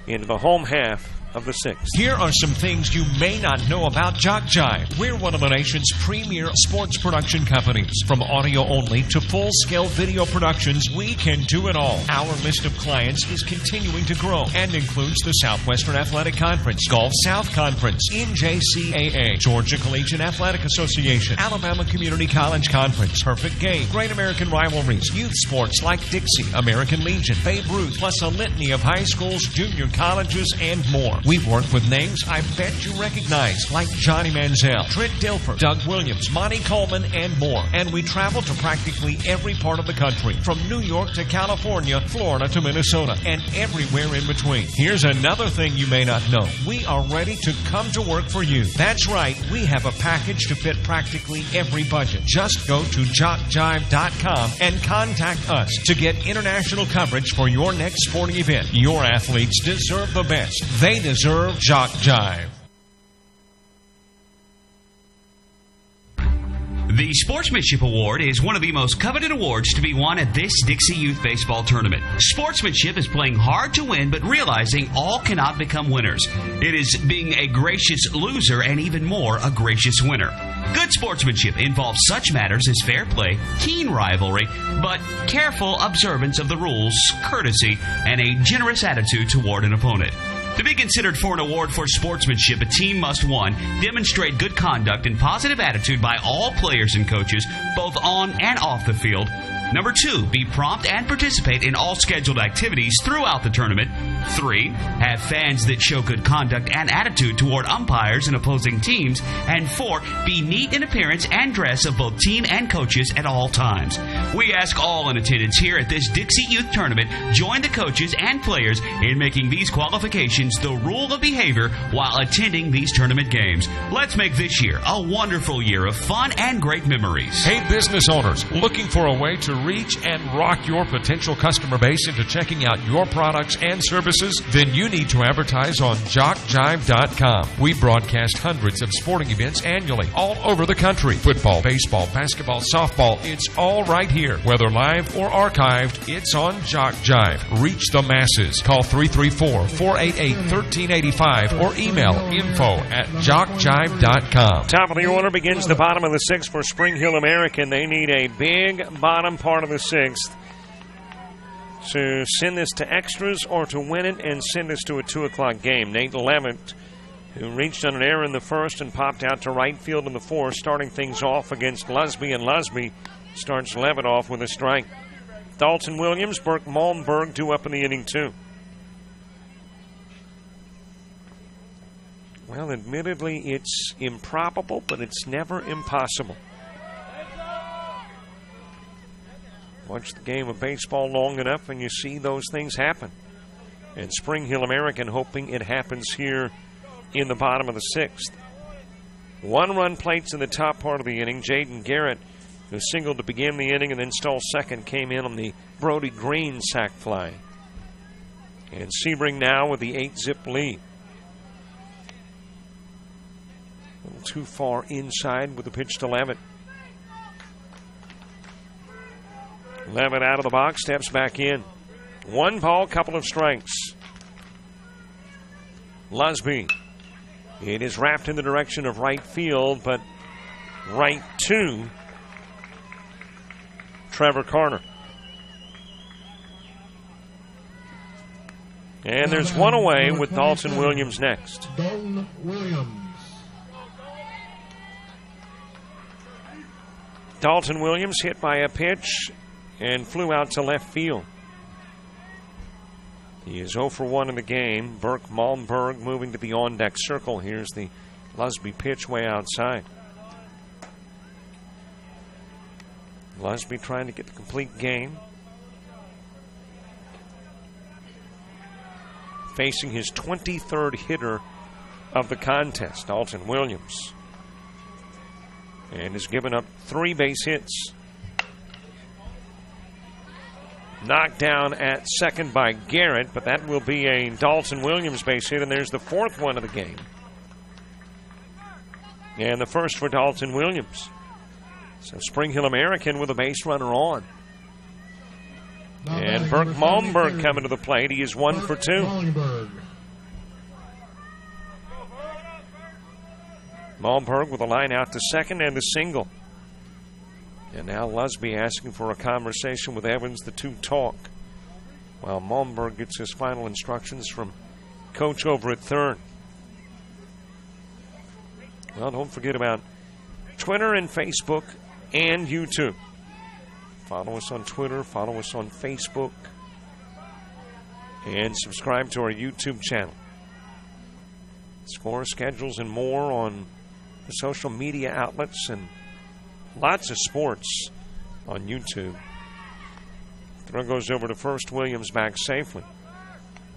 into the home half of the sixth. Here are some things you may not know about Jock Jive. We're one of the nation's premier sports production companies. From audio only to full-scale video productions, we can do it all. Our list of clients is continuing to grow and includes the Southwestern Athletic Conference, Gulf South Conference, NJCAA, Georgia Collegiate Athletic Association, Alabama Community College Conference, Perfect Game, Great American Rivalries, youth sports like Dixie, American Legion, Babe Ruth, plus a litany of high schools, junior colleges, and more. We've worked with names I bet you recognize, like Johnny Manziel, Trent Dilfer, Doug Williams, Monty Coleman, and more. And we travel to practically every part of the country, from New York to California, Florida to Minnesota, and everywhere in between. Here's another thing you may not know. We are ready to come to work for you. That's right, we have a package to fit practically every budget. Just go to jockjive.com and contact us to get international coverage for your next sporting event. Your athletes deserve the best. They deserve Jock Jive. The Sportsmanship Award is one of the most coveted awards to be won at this Dixie Youth Baseball Tournament. Sportsmanship is playing hard to win, but realizing all cannot become winners. It is being a gracious loser and even more a gracious winner. Good sportsmanship involves such matters as fair play, keen rivalry, but careful observance of the rules, courtesy, and a generous attitude toward an opponent. To be considered for an award for sportsmanship, a team must, 1, demonstrate good conduct and positive attitude by all players and coaches, both on and off the field. Number 2, be prompt and participate in all scheduled activities throughout the tournament. 3, have fans that show good conduct and attitude toward umpires and opposing teams. And 4, be neat in appearance and dress of both team and coaches at all times. We ask all in attendance here at this Dixie Youth Tournament, join the coaches and players in making these qualifications the rule of behavior while attending these tournament games. Let's make this year a wonderful year of fun and great memories. Hey, business owners, looking for a way to reach and rock your potential customer base into checking out your products and services services? Then you need to advertise on JockJive.com. We broadcast hundreds of sporting events annually all over the country. Football, baseball, basketball, softball, it's all right here. Whether live or archived, it's on Jock Jive. Reach the masses. Call 334-488-1385 or email info@jockjive.com. Top of the order begins the bottom of the sixth for Spring Hill American. They need a big bottom part of the sixth to send this to extras or to win it and send this to a 2 o'clock game. Nate Levitt, who reached on an error in the first and popped out to right field in the fourth, starting things off against Lusby, and Lusby starts Levitt off with a strike. Dalton Williams, Burke Malmberg due up in the inning too. Well, admittedly, it's improbable, but it's never impossible. Watch the game of baseball long enough and you see those things happen. And Spring Hill American hoping it happens here in the bottom of the sixth. 1-run plates in the top part of the inning. Jaden Garrett, who singled to begin the inning and then stole second, came in on the Brody Green sac fly. And Sebring now with the 8-zip lead. A little too far inside with the pitch to Levitt. Levitt out of the box, steps back in. 1 ball, couple of strikes. Lusby. It is wrapped in the direction of right field, but right to Trevor Carter. And there's one away with Dalton Williams next. Dalton Williams. Dalton Williams hit by a pitch and flew out to left field. He is 0 for 1 in the game. Burke Malmberg moving to the on-deck circle. Here's the Lusby pitch way outside. Lusby trying to get the complete game. Facing his 23rd hitter of the contest, Dalton Williams. And has given up 3 base hits. Knocked down at second by Garrett, but that will be a Dalton Williams base hit, and there's the 4th one of the game. And the first for Dalton Williams. So Spring Hill American with a base runner on. And Burke Malmberg coming to the plate. He is 1 for 2. Malmberg with a line out to second and a single. And now Lusby asking for a conversation with Evans, the 2 talk, while Malmberg gets his final instructions from coach over at third. Well, don't forget about Twitter and Facebook and YouTube. Follow us on Twitter, follow us on Facebook, and subscribe to our YouTube channel. Score schedules and more on the social media outlets, and lots of sports on YouTube. Throw goes over to first. Williams back safely,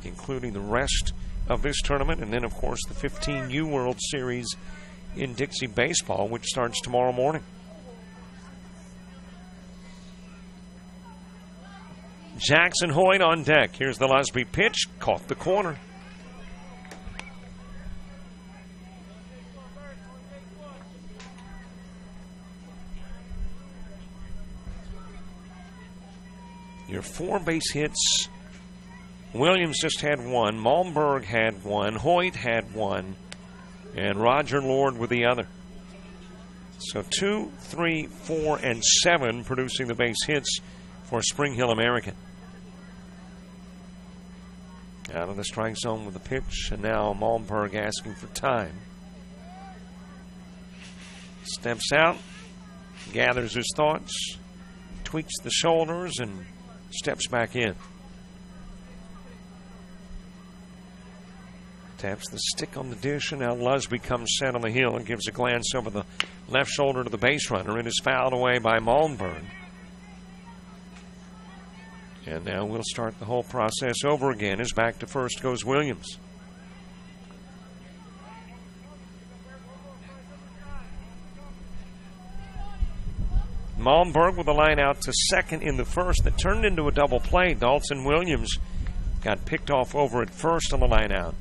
including the rest of this tournament, and then, of course, the 15U World Series in Dixie Baseball, which starts tomorrow morning. Jackson Hoyt on deck. Here's the Lusby pitch. Caught the corner. Your 4 base hits. Williams just had 1. Malmberg had 1. Hoyt had 1. And Roger Lord with the other. So 2, 3, 4, and 7 producing the base hits for Spring Hill American. Out of the strike zone with the pitch. And now Malmberg asking for time. Steps out. Gathers his thoughts. Tweaks the shoulders and steps back in. Taps the stick on the dish, and now Lusby comes set on the hill and gives a glance over the left shoulder to the base runner. It is fouled away by Malmberg. And now we'll start the whole process over again as back to first goes Williams. Malmberg with a line out to second in the first that turned into a double play. Dalton Williams got picked off over at first on the line out.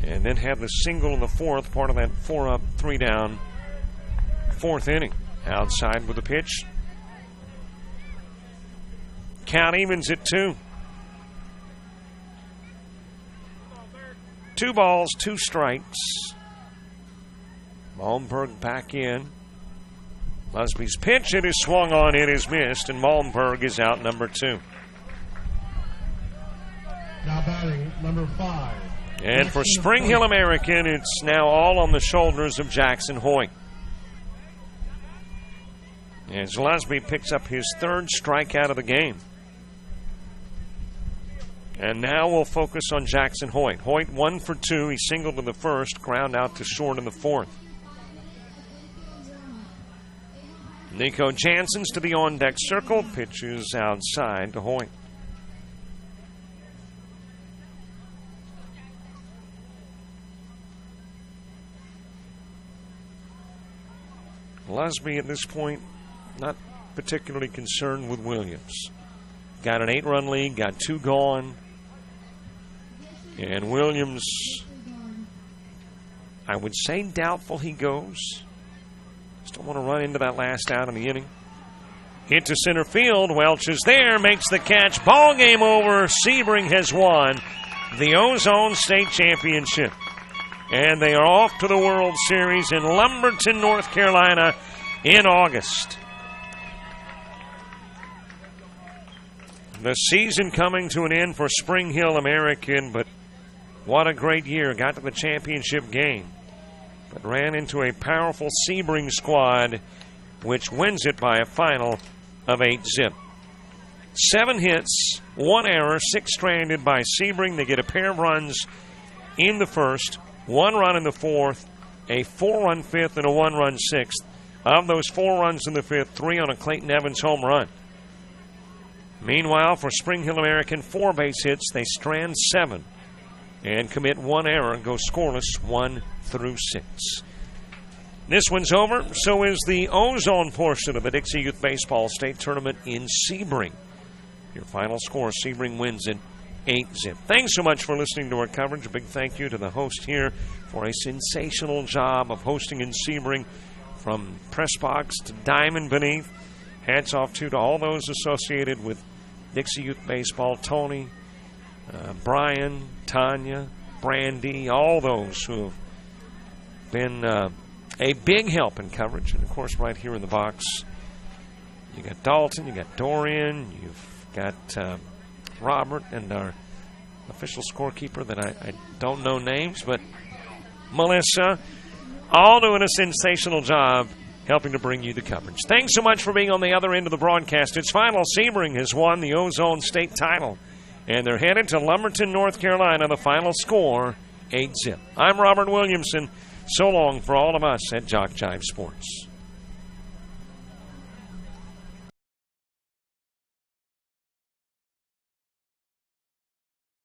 And then had the single in the fourth, part of that 4-up, 3-down, fourth inning. Outside with the pitch. Count evens at 2. 2 balls, 2 strikes. Malmberg back in. Busby's pitch, it is swung on, it is missed, and Malmberg is out number 2. Now batting number 5. And for Spring Hill American, it's now all on the shoulders of Jackson Hoyt. As Lusby picks up his 3rd strikeout of the game. And now we'll focus on Jackson Hoyt. Hoyt 1 for 2. He singled in the first, ground out to short in the fourth. Nico Jansen's to the on-deck circle. Pitches outside to Hoyt. Lusby at this point not particularly concerned with Williams. Got an 8-run lead, got 2 gone. And Williams, I would say doubtful he goes. Just don't want to run into that last out in the inning. Hit to center field. Welch is there, makes the catch. Ball game over. Sebring has won the Ozone State Championship. And they are off to the World Series in Lumberton, North Carolina in August. The season coming to an end for Spring Hill American, but what a great year. Got to the championship game, but ran into a powerful Sebring squad, which wins it by a final of 8-zip. 7 hits, 1 error, 6 stranded by Sebring. They get a pair of runs in the first, 1 run in the fourth, a 4-run fifth, and a 1-run sixth. Of those 4 runs in the fifth, 3 on a Clayton Evans home run. Meanwhile, for Spring Hill American, 4 base hits. They strand 7 and commit 1 error and go scoreless 1 through 6. This one's over. So is the Ozone portion of the Dixie Youth Baseball State Tournament in Sebring. Your final score, Sebring wins it 8-zip. Thanks so much for listening to our coverage. A big thank you to the host here for a sensational job of hosting in Sebring, from press box to diamond beneath. Hats off to all those associated with Dixie Youth Baseball. Tony, Brian, Tanya, Brandy, all those who have been a big help in coverage. And, of course, right here in the box, you got Dalton, you got Dorian, you've got Robert, and our official scorekeeper that I don't know names, but Melissa, all doing a sensational job helping to bring you the coverage. Thanks so much for being on the other end of the broadcast. It's final. Sebring has won the Ozone State title, and they're headed to Lumberton, North Carolina. The final score, 8-zip. I'm Robert Williamson. So long for all of us at Jock Jive Sports.